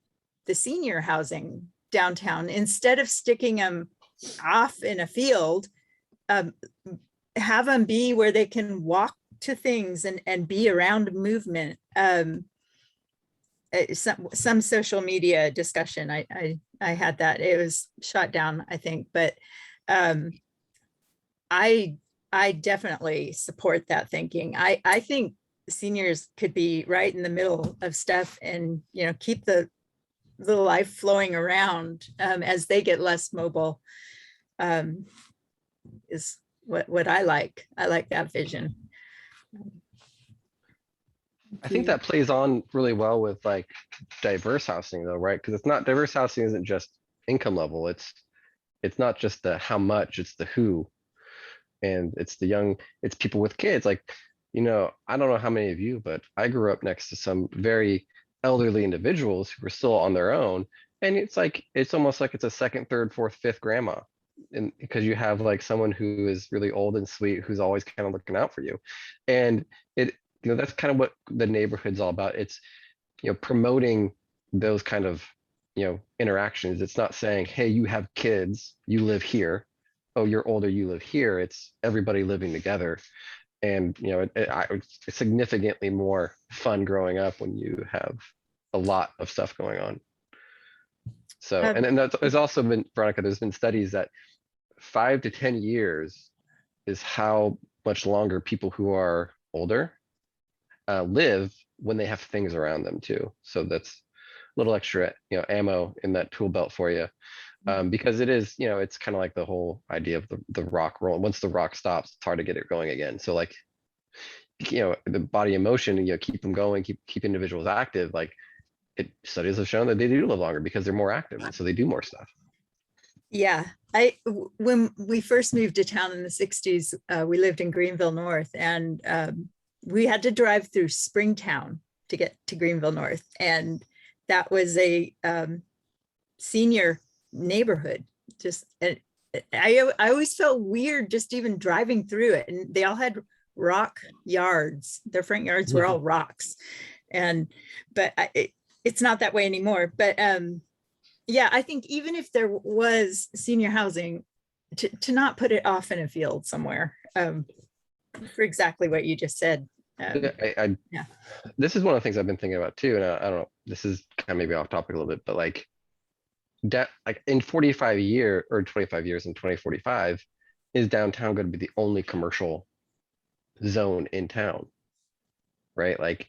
the senior housing downtown, instead of sticking them off in a field, have them be where they can walk to things and be around movement. Some social media discussion, I had that, it was shot down, I think, but I definitely support that thinking. I think seniors could be right in the middle of stuff, and keep the life flowing around as they get less mobile, is what I like. I like that vision. I think that plays on really well with like diverse housing though, right? Because it's not, diverse housing isn't just income level. It's not just the how much, it's the who. And it's the young, it's people with kids. Like, I don't know how many of you, but I grew up next to some very elderly individuals who were still on their own. And it's almost like it's a second, third, fourth, fifth grandma. And because you have like someone who is really old and sweet, who's always kind of looking out for you. And that's kind of what the neighborhood's all about. It's, promoting those kind of, interactions. It's not saying, hey, you have kids, you live here. Oh, you're older, you live here. It's everybody living together. And, it's significantly more fun growing up when you have a lot of stuff going on. So, and then there's also been, Veronica, there's been studies that 5 to 10 years is how much longer people who are older live when they have things around them too. So that's a little extra, ammo in that tool belt for you. Because it is, it's kind of like the whole idea of the rock roll. Once the rock stops, it's hard to get it going again. So like, the body in motion, keep them going, keep individuals active. Like studies have shown that they do live longer because they're more active, and so they do more stuff. Yeah, when we first moved to town in the 60s, we lived in Greenville North, and we had to drive through Springtown to get to Greenville North. And that was a senior neighborhood. I always felt weird just even driving through it. And they all had rock yards. Their front yards were all rocks. But it's not that way anymore. But yeah, I think even if there was senior housing, to not put it off in a field somewhere, for exactly what you just said. Yeah. This is one of the things I've been thinking about too. And I don't know, this is kind of maybe off topic a little bit, but like in 45 years or 25 years in 2045, is downtown going to be the only commercial zone in town? Right? Like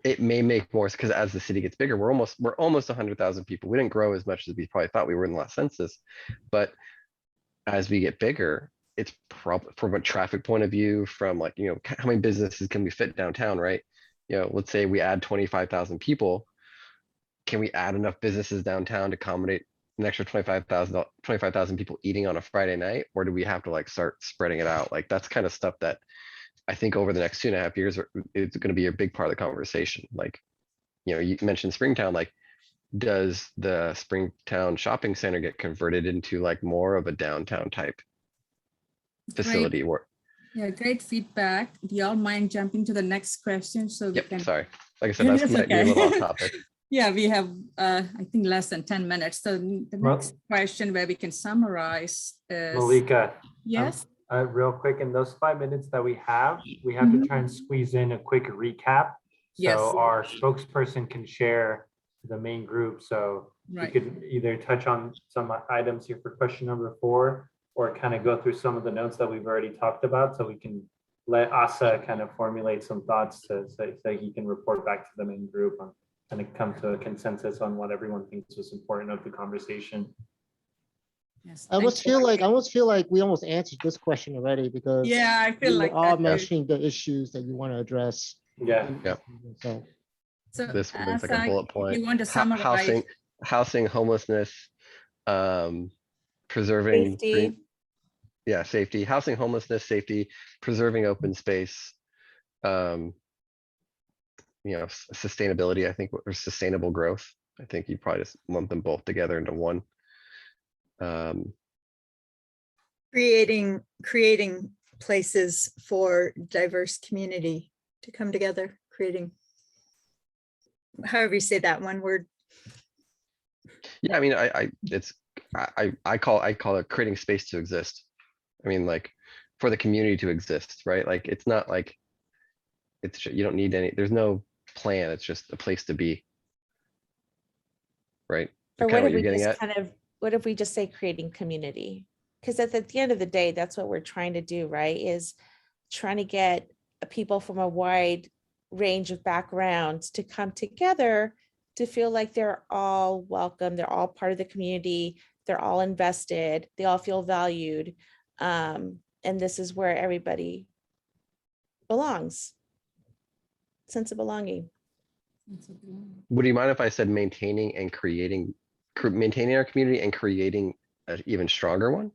it may make more, because as the city gets bigger, we're almost 100,000 people. We didn't grow as much as we probably thought we were in the last census, but as we get bigger, it's probably from a traffic point of view, from like, how many businesses can we fit downtown, right? Let's say we add 25,000 people. Can we add enough businesses downtown to accommodate an extra 25,000 people eating on a Friday night? Or do we have to like start spreading it out? Like that's kind of stuff that I think over the next 2.5 years, it's going to be a big part of the conversation. Like, you mentioned Springtown, like, does the Springtown shopping center get converted into like more of a downtown type facility? Yeah, great feedback. Do y'all mind jumping to the next question? So we Yep, can... sorry. Like I said, that's might be a little off topic. Yeah, we have, I think, less than 10 minutes. So the Well- next question where we can summarize is. Malika, Yes. real quick, in those 5 minutes that we have Mhm. to try and squeeze in a quick recap. Yes. So our spokesperson can share the main group. So you Right. could either touch on some items here for question number 4, or kind of go through some of the notes that we've already talked about, so we can let Asa kind of formulate some thoughts so he can report back to the main group on kind of come to a consensus on what everyone thinks was important of the conversation. Yes. I almost feel like we almost answered this question already because Yeah, I feel you were like all that too. mentioning the issues that you want to address. Yeah. Yep. So So This one is like a Asa, bullet if point. you want to Ho- summarize. housing, homelessness, preserving Safety. green, yeah, safety, housing, homelessness, safety, preserving open space, sustainability, I think, or sustainable growth. I think you probably just lump them both together into one. Creating places for diverse community to come together, creating, however you say that one word. Yeah, I mean, I call it creating space to exist. I mean, like, for the community to exist, right? Like, it's not like, you don't need there's no plan, it's just a place to be. Right? Or Kind what of if you're we getting just at? what if we just say creating community? Because at the end of the day, that's what we're trying to do, right? Is trying to get people from a wide range of backgrounds to come together to feel like they're all welcome, they're all part of the community, they're all invested, they all feel valued. And this is where everybody belongs. Sense of belonging. Would you mind if I said maintaining and creating, maintaining our community and creating an even stronger one?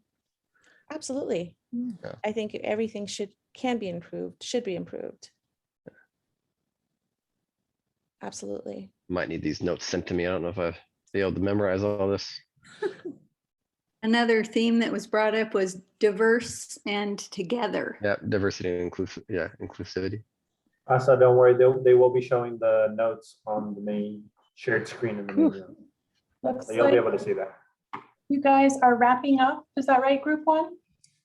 Absolutely. Yeah. I think everything can be improved, should be improved. Absolutely. Might need these notes sent to me. I don't know if I'll be able to memorize all this. Another theme that was brought up was diverse and together. Yeah, diversity and inclusivity. Asa, don't worry, they will be showing the notes on the main shared screen in the main room. Looks So you'll be like able to see that. you guys are wrapping up. Is that right, group 1?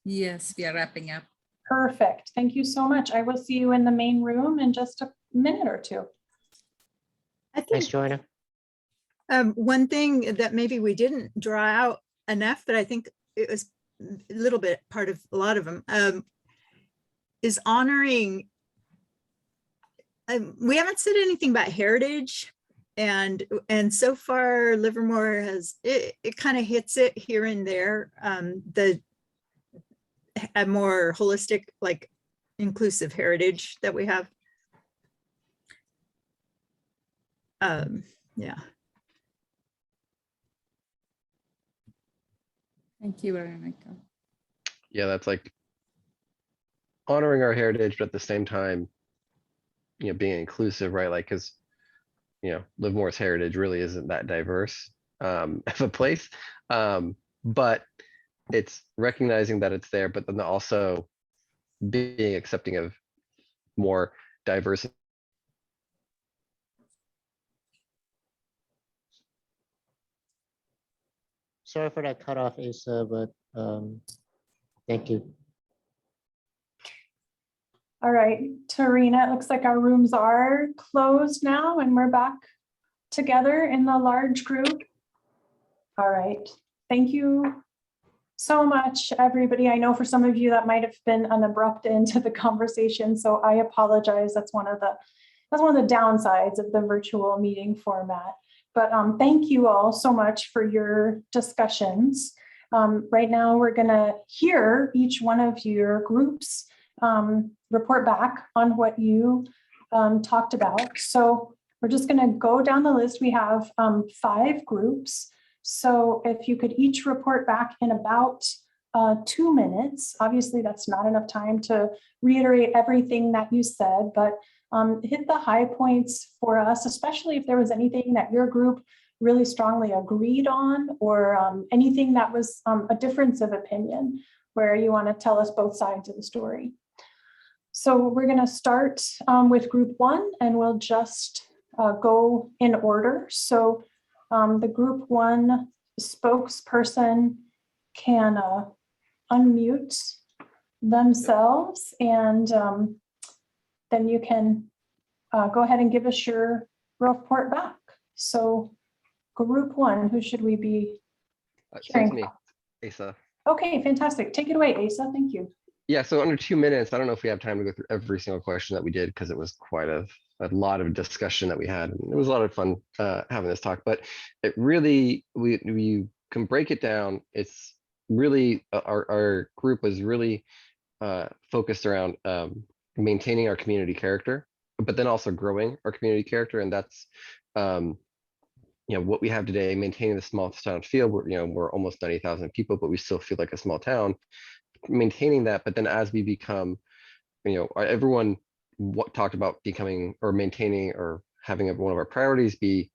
Yes, we are wrapping up. Perfect. Thank you so much. I will see you in the main room in just a minute or two. I think thanks, Joanna. one thing that maybe we didn't draw out enough, but I think it was a little bit part of a lot of them, is honoring. We haven't said anything about heritage, and so far Livermore has it kind of hits it here and there. A more holistic, like inclusive heritage that we have. Yeah. Thank you, Veronica. Yeah, that's like honoring our heritage, but at the same time, being inclusive, right? Like, because, Livermore's heritage really isn't that diverse of a place. But it's recognizing that it's there, but then also being accepting of more diverse. Sorry for that cutoff, Asa, but thank you. All right, Tarina, it looks like our rooms are closed now and we're back together in the large group. All right, thank you so much, everybody. I know for some of you that might have been an abrupt end to the conversation, so I apologize. That's one of the downsides of the virtual meeting format. But thank you all so much for your discussions. Right now, we're gonna hear each one of your groups report back on what you talked about. So we're just gonna go down the list. We have 5 groups. So if you could each report back in about 2 minutes. Obviously, that's not enough time to reiterate everything that you said, but hit the high points for us, especially if there was anything that your group really strongly agreed on, or anything that was a difference of opinion where you want to tell us both sides of the story. So we're going to start with group 1, and we'll just go in order. So the group one spokesperson can unmute themselves, and then you can go ahead and give us your report back. So group one, who should we be Thanks, hearing me, from? Asa. Okay, fantastic. Take it away, Asa. Thank you. Yeah, so under 2 minutes, I don't know if we have time to go through every single question that we did because it was quite a lot of discussion that we had. And it was a lot of fun having this talk, but it really, we can break it down. It's really, our group was really focused around maintaining our community character, but then also growing our community character. And that's, what we have today, maintaining the small town feel. We're almost 90,000 people, but we still feel like a small town. Maintaining that, but then as we become, everyone talked about becoming or maintaining or having one of our priorities be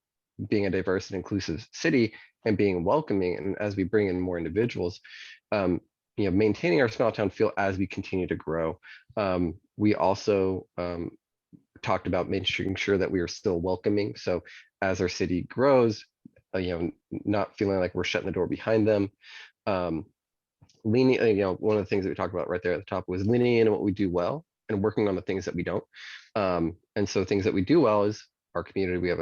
being a diverse and inclusive city and being welcoming. And as we bring in more individuals, maintaining our small town feel as we continue to grow. We also talked about making sure that we are still welcoming. So as our city grows, not feeling like we're shutting the door behind them. Leaning, one of the things that we talked about right there at the top was leaning into what we do well and working on the things that we don't. And so things that we do well is our community. We have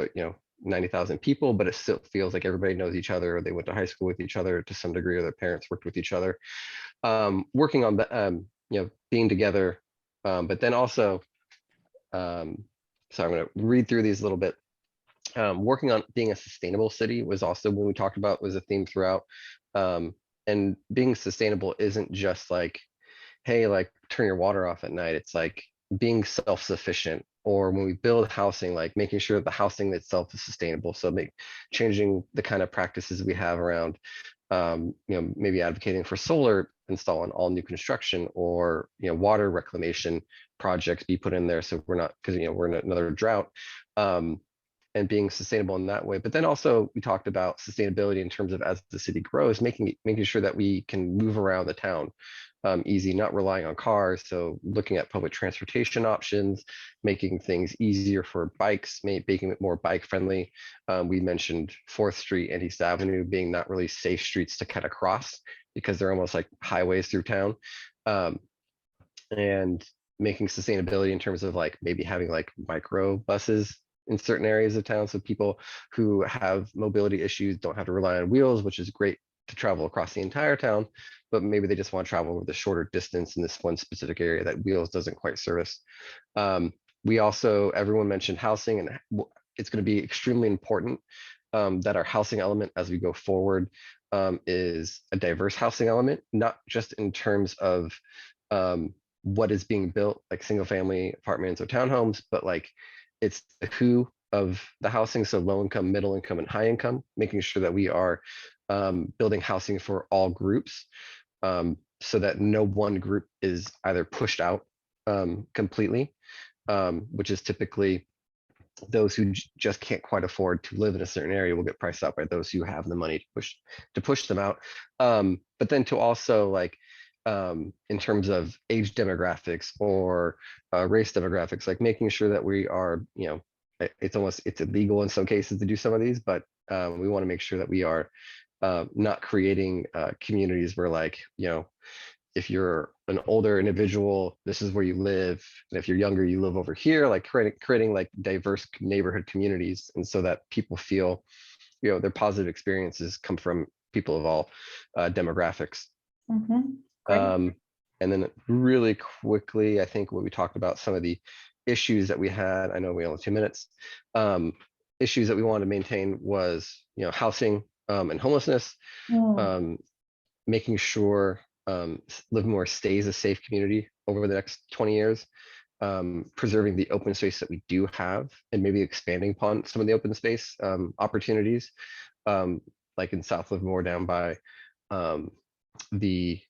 90,000 people, but it still feels like everybody knows each other, or they went to high school with each other to some degree, or their parents worked with each other. Working on the, being together, but then also, so I'm going to read through these a little bit. Working on being a sustainable city was also when we talked about, was a theme throughout. And being sustainable isn't just like, hey, like turn your water off at night. It's like being self-sufficient, or when we build housing, like making sure that the housing itself is sustainable. So changing the kind of practices we have around, maybe advocating for solar install on all new construction, or, water reclamation projects be put in there. So we're not, because, we're in another drought. And being sustainable in that way. But then also we talked about sustainability in terms of, as the city grows, making sure that we can move around the town easy, not relying on cars. So looking at public transportation options, making things easier for bikes, making it more bike friendly. We mentioned 4th Street and East Avenue being not really safe streets to kind of cross because they're almost like highways through town. And making sustainability in terms of like maybe having like micro buses in certain areas of town, so people who have mobility issues don't have to rely on wheels, which is great to travel across the entire town, but maybe they just want to travel over the shorter distance in this one specific area that wheels doesn't quite service. We also, everyone mentioned housing, and it's going to be extremely important that our housing element as we go forward is a diverse housing element, not just in terms of what is being built, like single family apartments or townhomes, but like it's the who of the housing. So low income, middle income, and high income, making sure that we are building housing for all groups, so that no one group is either pushed out completely, which is typically those who just can't quite afford to live in a certain area will get priced out by those who have the money to push them out. But then to also like, in terms of age demographics or race demographics, like making sure that we are, it's illegal in some cases to do some of these, but we want to make sure that we are not creating communities where, like, if you're an older individual, this is where you live, and if you're younger, you live over here, like creating like diverse neighborhood communities, and so that people feel, their positive experiences come from people of all demographics. And then really quickly, I think what we talked about, some of the issues that we had, I know we only have 2 minutes, issues that we wanted to maintain was, housing and homelessness, making sure Livermore stays a safe community over the next 20 years, preserving the open space that we do have, and maybe expanding upon some of the open space opportunities, like in South Livermore down by the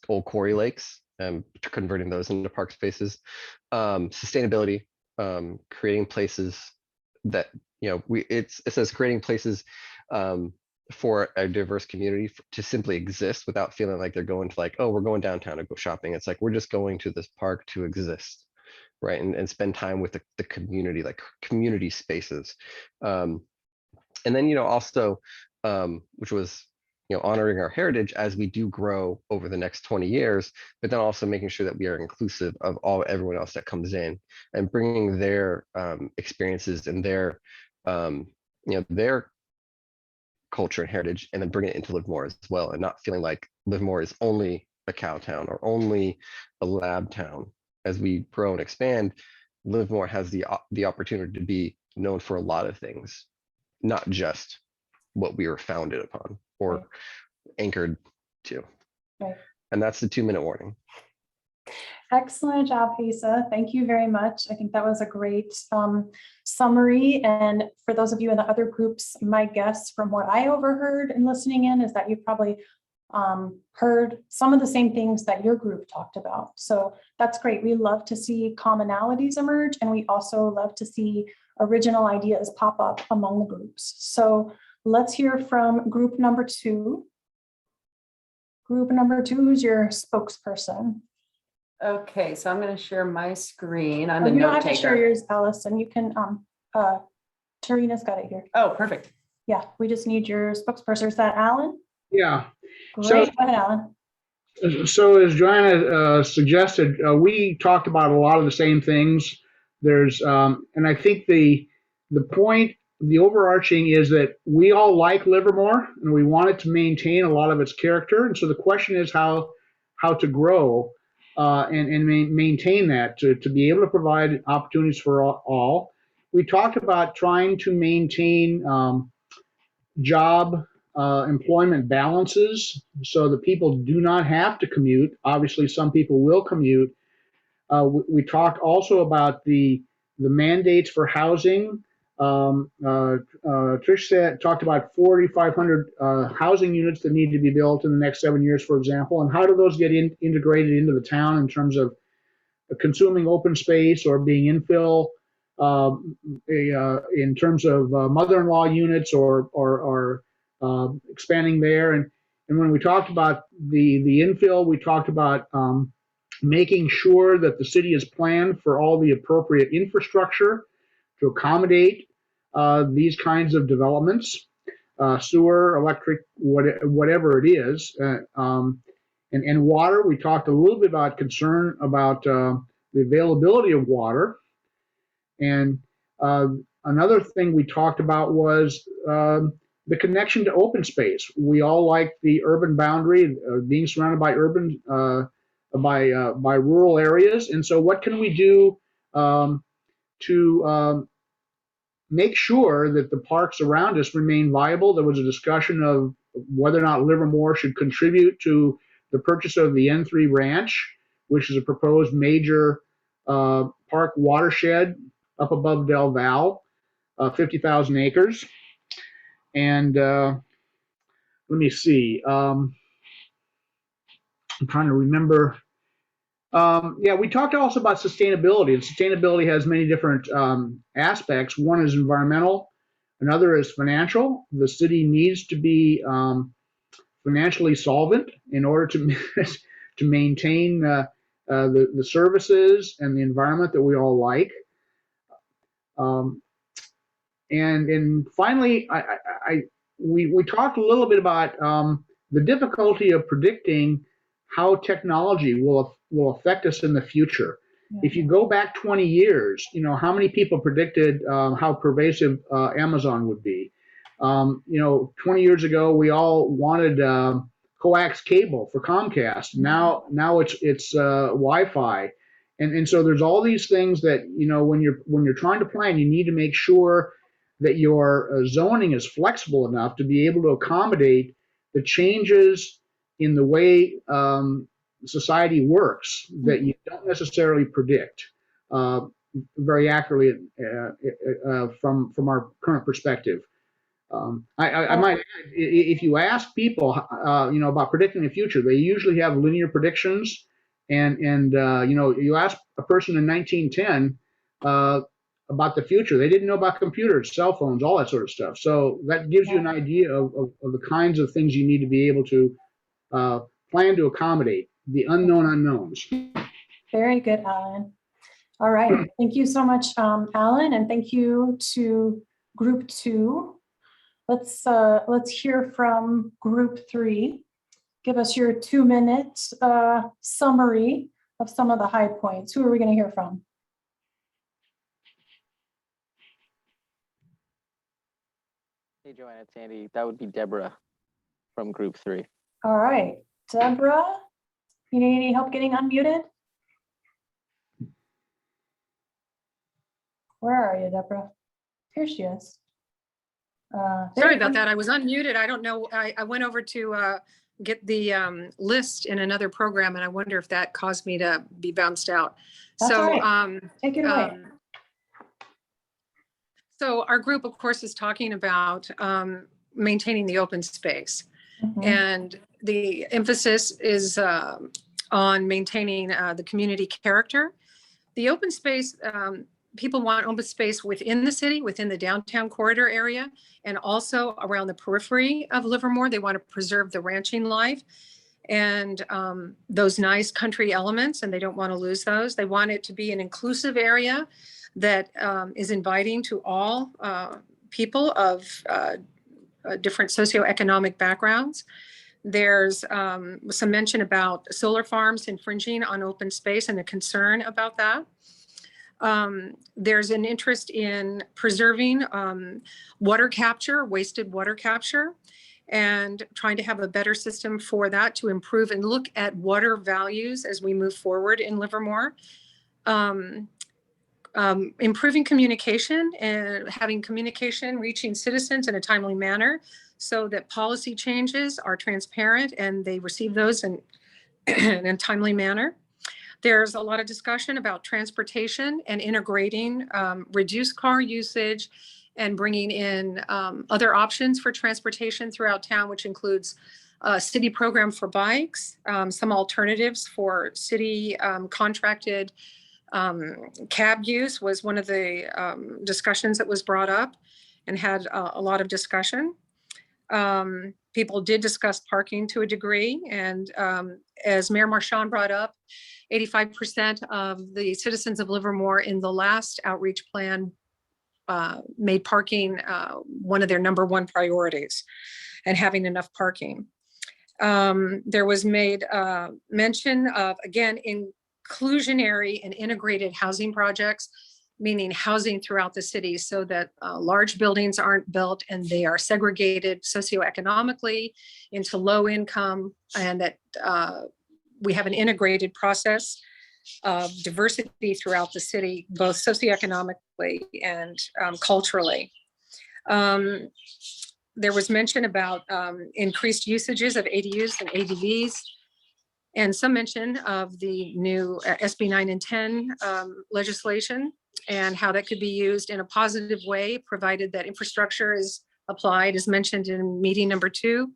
old quarry lakes, and converting those into park spaces. Sustainability, creating places that, it says creating places for a diverse community to simply exist without feeling like they're going to, like, oh, we're going downtown to go shopping. It's like, we're just going to this park to exist. right? And spend time with the community, like community spaces. And then, also, which was, honoring our heritage as we do grow over the next 20 years, but then also making sure that we are inclusive of everyone else that comes in and bringing their experiences and their, their culture and heritage, and then bring it into Livermore as well, and not feeling like Livermore is only a cow town or only a lab town. As we grow and expand, Livermore has the opportunity to be known for a lot of things, not just what we were founded upon or Right. anchored to. Right. And that's the 2-minute warning. Excellent job, Asa. Thank you very much. I think that was a great summary. And for those of you in the other groups, my guess from what I overheard and listening in is that you've probably heard some of the same things that your group talked about. So that's great. We love to see commonalities emerge, and we also love to see original ideas pop up among the groups. So let's hear from group number 2. Group number 2, who's your spokesperson? Okay, so I'm going to share my screen. I'm Oh, a you don't note have to share taker. yours, Allison. You can, Tarina's got it here. Oh, perfect. Yeah, we just need your spokesperson. Is that Alan? Yeah. Great, go ahead, Alan. So as Joanna suggested, we talked about a lot of the same things. There's, and I think the point, the overarching is that we all like Livermore and we want it to maintain a lot of its character. And so the question is how to grow and maintain that to be able to provide opportunities for all. We talked about trying to maintain job employment balances so that people do not have to commute. Obviously, some people will commute. We talked also about the mandates for housing. Trish talked about 4,500 housing units that need to be built in the next 7 years, for example. And how do those get integrated into the town in terms of consuming open space or being infill? In terms of mother-in-law units or expanding there. And when we talked about the infill, we talked about making sure that the city is planned for all the appropriate infrastructure to accommodate these kinds of developments, sewer, electric, whatever it is. And water, we talked a little bit about concern about the availability of water. And another thing we talked about was the connection to open space. We all like the urban boundary, being surrounded by urban, by rural areas. And so what can we do to make sure that the parks around us remain viable? There was a discussion of whether or not Livermore should contribute to the purchase of the N3 Ranch, which is a proposed major park watershed up above Del Val, 50,000 acres. And let me see. I'm trying to remember. Yeah, we talked also about sustainability, and sustainability has many different aspects. One is environmental, another is financial. The city needs to be financially solvent in order to to maintain the services and the environment that we all like. And finally, we talked a little bit about the difficulty of predicting how technology will affect us in the future. If you go back 20 years, how many people predicted how pervasive Amazon would be? 20 years ago, we all wanted coax cable for Comcast. Now it's Wi-Fi. And so there's all these things that, when you're trying to plan, you need to make sure that your zoning is flexible enough to be able to accommodate the changes in the way society works that you don't necessarily predict very accurately from our current perspective. I might add, if you ask people, about predicting the future, they usually have linear predictions. And you ask a person in 1910 about the future, they didn't know about computers, cell phones, all that sort of stuff. So that gives you an idea of the kinds of things you need to be able to plan to accommodate, the unknown unknowns. Very good, Alan. All right, thank you so much, Alan, and thank you to group 2. Let's hear from group 3. Give us your 2-minute summary of some of the high points. Who are we going to hear from? Hey, Joanna, it's Andy. That would be Deborah from group 3. All right, Deborah, you need any help getting unmuted? Where are you, Deborah? Here she is. Sorry about that. I was unmuted. I don't know. I went over to get the list in another program, and I wonder if that caused me to be bounced out. That's So, all right. Take it away. So our group, of course, is talking about maintaining the open space. And the emphasis is on maintaining the community character. The open space, people want open space within the city, within the downtown corridor area, and also around the periphery of Livermore. They want to preserve the ranching life and those nice country elements, and they don't want to lose those. They want it to be an inclusive area that is inviting to all people of different socioeconomic backgrounds. There's some mention about solar farms infringing on open space and a concern about that. There's an interest in preserving water capture, wasted water capture, and trying to have a better system for that to improve and look at water values as we move forward in Livermore. Improving communication and having communication reaching citizens in a timely manner so that policy changes are transparent and they receive those in a timely manner. There's a lot of discussion about transportation and integrating reduced car usage and bringing in other options for transportation throughout town, which includes a city program for bikes, some alternatives for city contracted cab use was one of the discussions that was brought up and had a lot of discussion. People did discuss parking to a degree, and as Mayor Marchand brought up, 85% of the citizens of Livermore in the last outreach plan made parking one of their #1 priorities, and having enough parking. There was made mention of, again, inclusionary and integrated housing projects, meaning housing throughout the city so that large buildings aren't built and they are segregated socioeconomically into low income, and that we have an integrated process of diversity throughout the city, both socioeconomically and culturally. There was mention about increased usages of ADUs and ADVs, and some mention of the new SB 9 and 10 legislation and how that could be used in a positive way, provided that infrastructure is applied, as mentioned in meeting #2,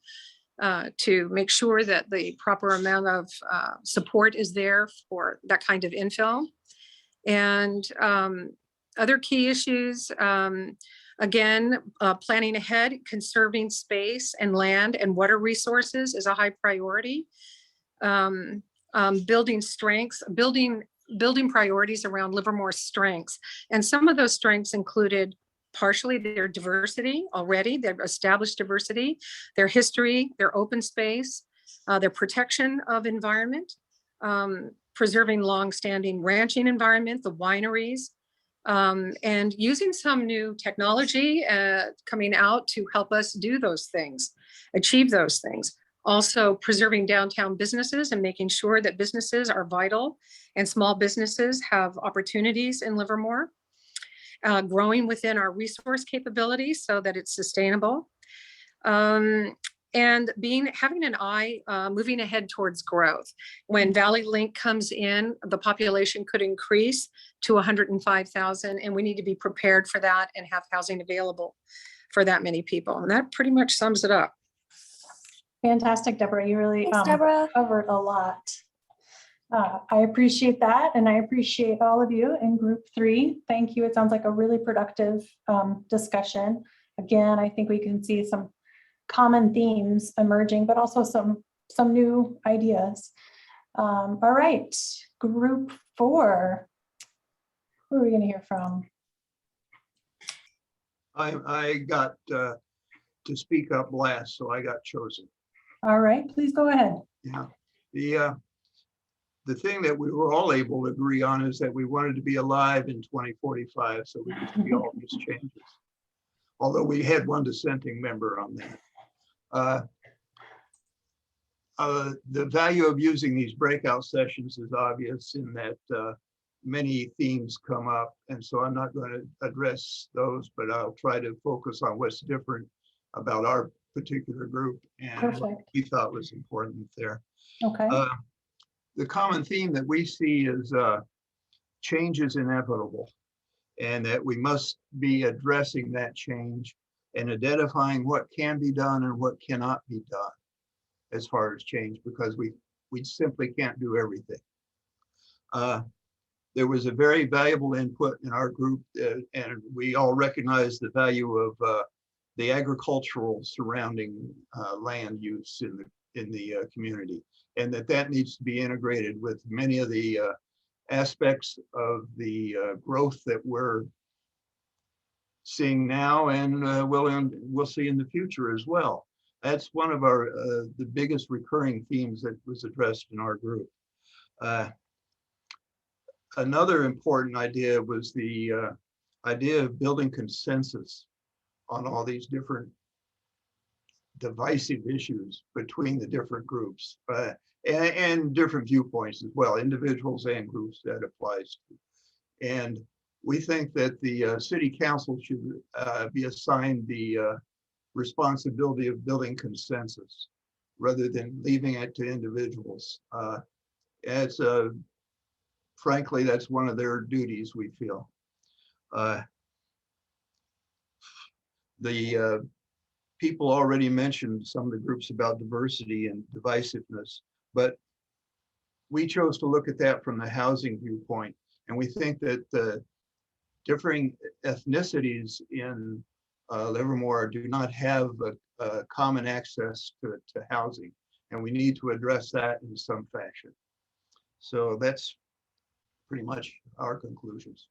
to make sure that the proper amount of support is there for that kind of infill. And other key issues, again, planning ahead, conserving space and land and water resources is a high priority. Building strengths, building priorities around Livermore's strengths. And some of those strengths included partially their diversity already, their established diversity, their history, their open space, their protection of environment, preserving long-standing ranching environment, the wineries, and using some new technology coming out to help us do those things, achieve those things. Also preserving downtown businesses and making sure that businesses are vital and small businesses have opportunities in Livermore. Growing within our resource capabilities so that it's sustainable. And having an eye moving ahead towards growth. When Valley Link comes in, the population could increase to 105,000, and we need to be prepared for that and have housing available for that many people. And that pretty much sums it up. Fantastic, Deborah. You really Thanks, Deborah. covered a lot. I appreciate that, and I appreciate all of you in group 3. Thank you. It sounds like a really productive discussion. Again, I think we can see some common themes emerging, but also some new ideas. All right, group 4. Who are we going to hear from? I got to speak up last, so I got chosen. All right, please go ahead. Yeah. The thing that we were all able to agree on is that we wanted to be alive in 2045 so we could see all these changes. Although we had one dissenting member on that. The value of using these breakout sessions is obvious in that many themes come up. And so I'm not going to address those, but I'll try to focus on what's different about our particular group and what we thought was important there. Okay. The common theme that we see is change is inevitable and that we must be addressing that change and identifying what can be done and what cannot be done as far as change, because we simply can't do everything. There was a very valuable input in our group, and we all recognize the value of the agricultural surrounding land use in the community, and that needs to be integrated with many of the aspects of the growth that we're seeing now and we'll see in the future as well. That's one of our the biggest recurring themes that was addressed in our group. Another important idea was the idea of building consensus on all these different divisive issues between the different groups and different viewpoints as well, individuals and groups that applies to. And we think that the city council should be assigned the responsibility of building consensus rather than leaving it to individuals. It's frankly, that's one of their duties, we feel. The people already mentioned some of the groups about diversity and divisiveness, but we chose to look at that from the housing viewpoint. And we think that the differing ethnicities in Livermore do not have a common access to housing, and we need to address that in some fashion. So that's pretty much our conclusions.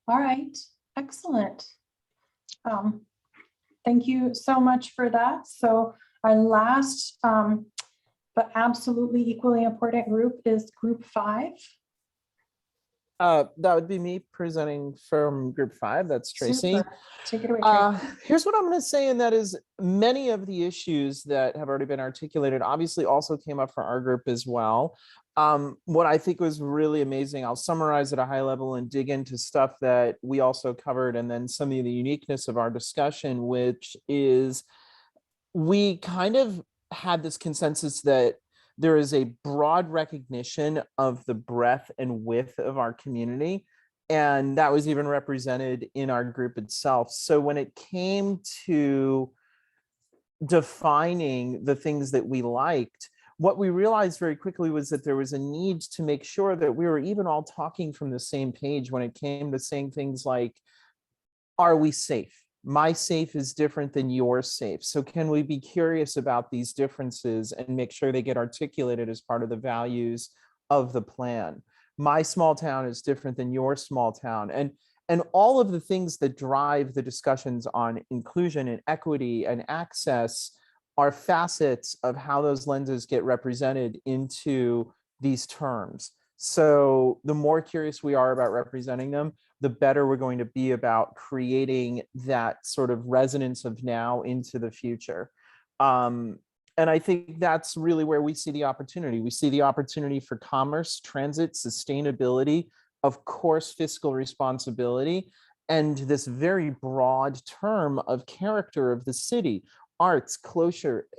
All right, excellent. Thank you so much for that. So our last, but absolutely equally important group is group 5. That would be me presenting from group 5. That's Tracy. Super. Take it away, Tracy. Here's what I'm going to say, and that is many of the issues that have already been articulated obviously also came up for our group as well. What I think was really amazing, I'll summarize at a high level and dig into stuff that we also covered, and then some of the uniqueness of our discussion, which is we kind of had this consensus that there is a broad recognition of the breadth and width of our community. And that was even represented in our group itself. So when it came to defining the things that we liked, what we realized very quickly was that there was a need to make sure that we were even all talking from the same page when it came to saying things like, are we safe? My safe is different than your safe. So can we be curious about these differences and make sure they get articulated as part of the values of the plan? My small town is different than your small town. And all of the things that drive the discussions on inclusion and equity and access are facets of how those lenses get represented into these terms. So the more curious we are about representing them, the better we're going to be about creating that sort of resonance of now into the future. And I think that's really where we see the opportunity. We see the opportunity for commerce, transit, sustainability, of course, fiscal responsibility, and this very broad term of character of the city: arts,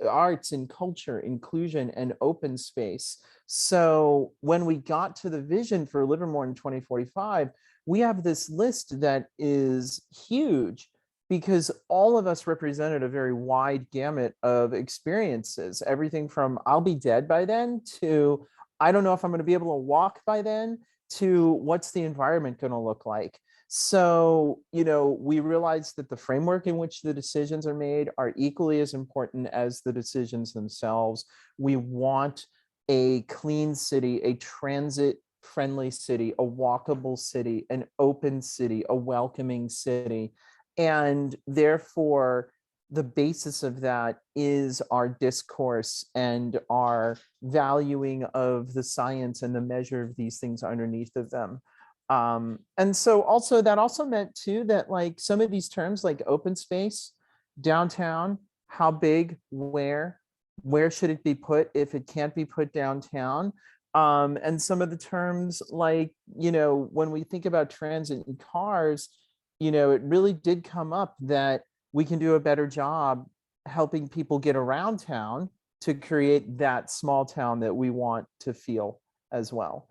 arts and culture, inclusion, and open space. So when we got to the vision for Livermore in 2045, we have this list that is huge because all of us represented a very wide gamut of experiences. Everything from I'll be dead by then to I don't know if I'm going to be able to walk by then to what's the environment going to look like. So, we realized that the framework in which the decisions are made are equally as important as the decisions themselves. We want a clean city, a transit friendly city, a walkable city, an open city, a welcoming city. And therefore, the basis of that is our discourse and our valuing of the science and the measure of these things underneath of them. And so also that also meant too that like some of these terms like open space, downtown, how big, where should it be put if it can't be put downtown? And some of the terms like, you know, when we think about transit and cars, you know, it really did come up that we can do a better job helping people get around town to create that small town that we want to feel as well.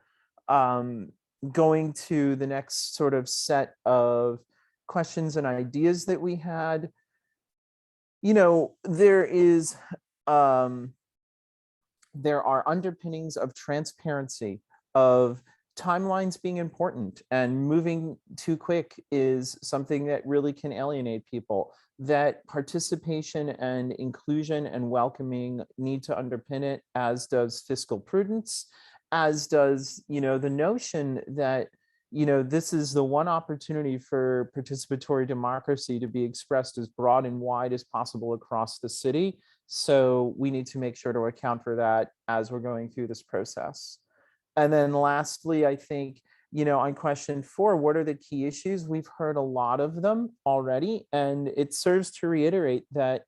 Going to the next sort of set of questions and ideas that we had, you know, there are underpinnings of transparency, of timelines being important, and moving too quick is something that really can alienate people. That participation and inclusion and welcoming need to underpin it, as does fiscal prudence, as does, you know, the notion that, you know, this is the one opportunity for participatory democracy to be expressed as broad and wide as possible across the city. So we need to make sure to account for that as we're going through this process. And then lastly, I think, you know, on question 4, what are the key issues? We've heard a lot of them already, and it serves to reiterate that,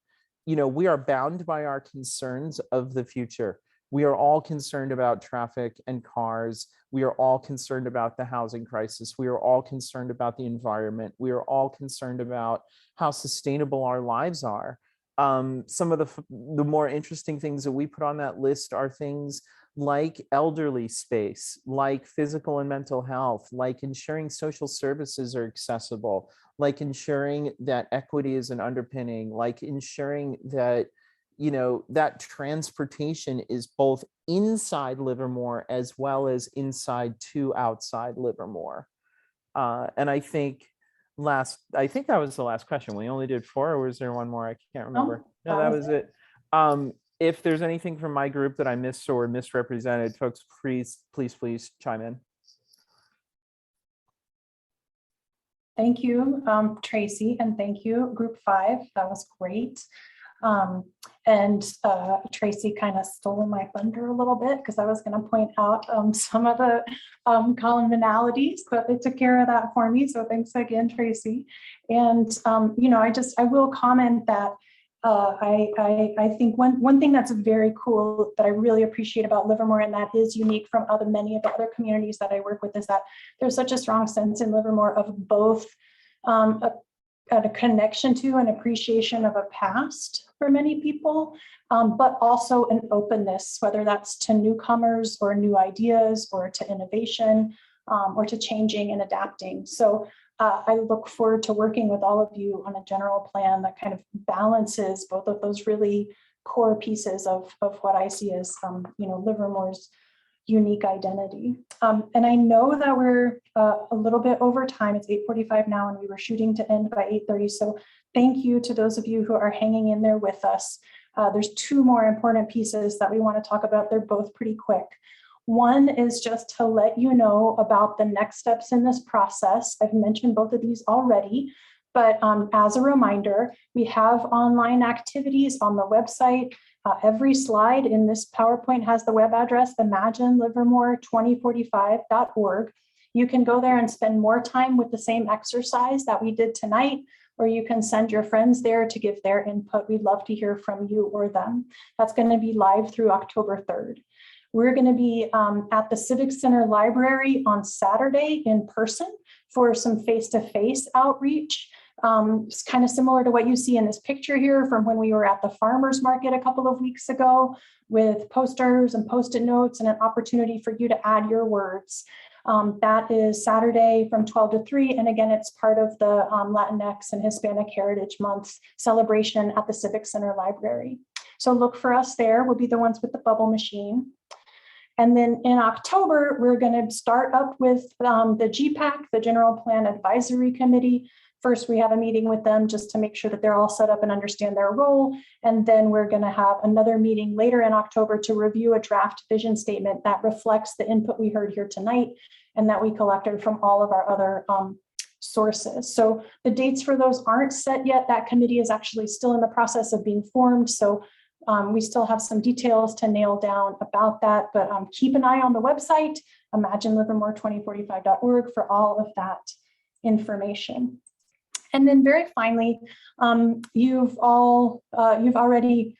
you know, we are bound by our concerns of the future. We are all concerned about traffic and cars. We are all concerned about the housing crisis. We are all concerned about the environment. We are all concerned about how sustainable our lives are. Some of the more interesting things that we put on that list are things like elderly space, like physical and mental health, like ensuring social services are accessible, like ensuring that equity is an underpinning, like ensuring that, you know, that transportation is both inside Livermore as well as inside to outside Livermore. And I think that was the last question. We only did 4, or was there one more? I can't remember. No, that was it. If there's anything from my group that I missed or misrepresented, folks, please chime in. Thank you, Tracy, and thank you, Group 5. That was great. Tracy kind of stole my thunder a little bit because I was going to point out some of the commonalities, but they took care of that for me. So thanks again, Tracy. And, you know, I will comment that I think one thing that's very cool that I really appreciate about Livermore, and that is unique from many of the other communities that I work with, is that there's such a strong sense in Livermore of both a connection to and appreciation of a past for many people, but also an openness, whether that's to newcomers or new ideas or to innovation or to changing and adapting. So I look forward to working with all of you on a general plan that kind of balances both of those really core pieces of what I see as, you know, Livermore's unique identity. And I know that we're a little bit over time. It's 8:45 now, and we were shooting to end by 8:30. So thank you to those of you who are hanging in there with us. There's 2 more important pieces that we want to talk about. They're both pretty quick. One is just to let you know about the next steps in this process. I've mentioned both of these already, but as a reminder, we have online activities on the website. Every slide in this PowerPoint has the web address, imaginelivermore2045.org. You can go there and spend more time with the same exercise that we did tonight, or you can send your friends there to give their input. We'd love to hear from you or them. That's going to be live through October 3rd. We're going to be at the Civic Center Library on Saturday in person for some face-to-face outreach. It's kind of similar to what you see in this picture here from when we were at the farmers market a couple of weeks ago, with posters and post-it notes and an opportunity for you to add your words. That is Saturday from 12 to 3. And again, it's part of the Latinx and Hispanic Heritage Month celebration at the Civic Center Library. So look for us there. We'll be the ones with the bubble machine. And then in October, we're going to start up with the GPAC, the General Plan Advisory Committee. first we have a meeting with them just to make sure that they're all set up and understand their role. And then we're going to have another meeting later in October to review a draft vision statement that reflects the input we heard here tonight and that we collected from all of our other sources. So the dates for those aren't set yet. That committee is actually still in the process of being formed. So we still have some details to nail down about that, but keep an eye on the website, imaginelivermore2045.org, for all of that information. And then very finally, you've already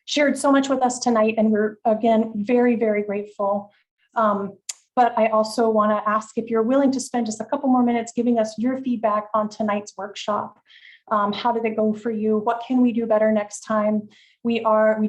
shared so much with us tonight, and we're again very, very grateful. But I also want to ask if you're willing to spend just a couple more minutes giving us your feedback on tonight's workshop. How did it go for you? What can we do better next time? We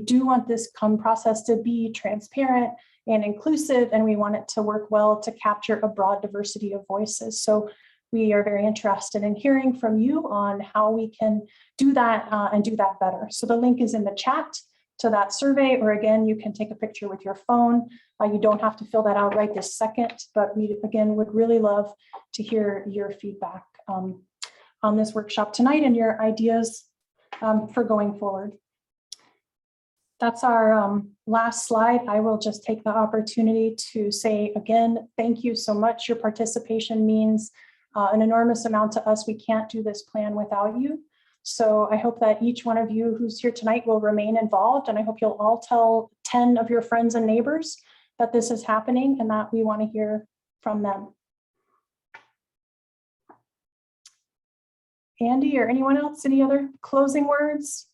do want this process to be transparent and inclusive, and we want it to work well to capture a broad diversity of voices. So we are very interested in hearing from you on how we can do that and do that better. So the link is in the chat to that survey, or again, you can take a picture with your phone. You don't have to fill that out right this second, but we again would really love to hear your feedback on this workshop tonight and your ideas for going forward. That's our last slide. I will just take the opportunity to say again, thank you so much. Your participation means an enormous amount to us. We can't do this plan without you. So I hope that each one of you who's here tonight will remain involved, and I hope you'll all tell 10 of your friends and neighbors that this is happening and that we want to hear from them. Andy or anyone else, any other closing words?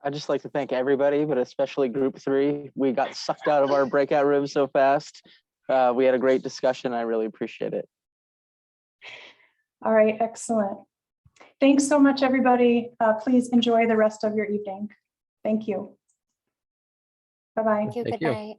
I'd just like to thank everybody, but especially group 3. We got sucked out of our breakout room so fast. We had a great discussion. I really appreciate it. All right, excellent. Thanks so much, everybody. Please enjoy the rest of your evening. Thank you. Bye-bye. Thank you.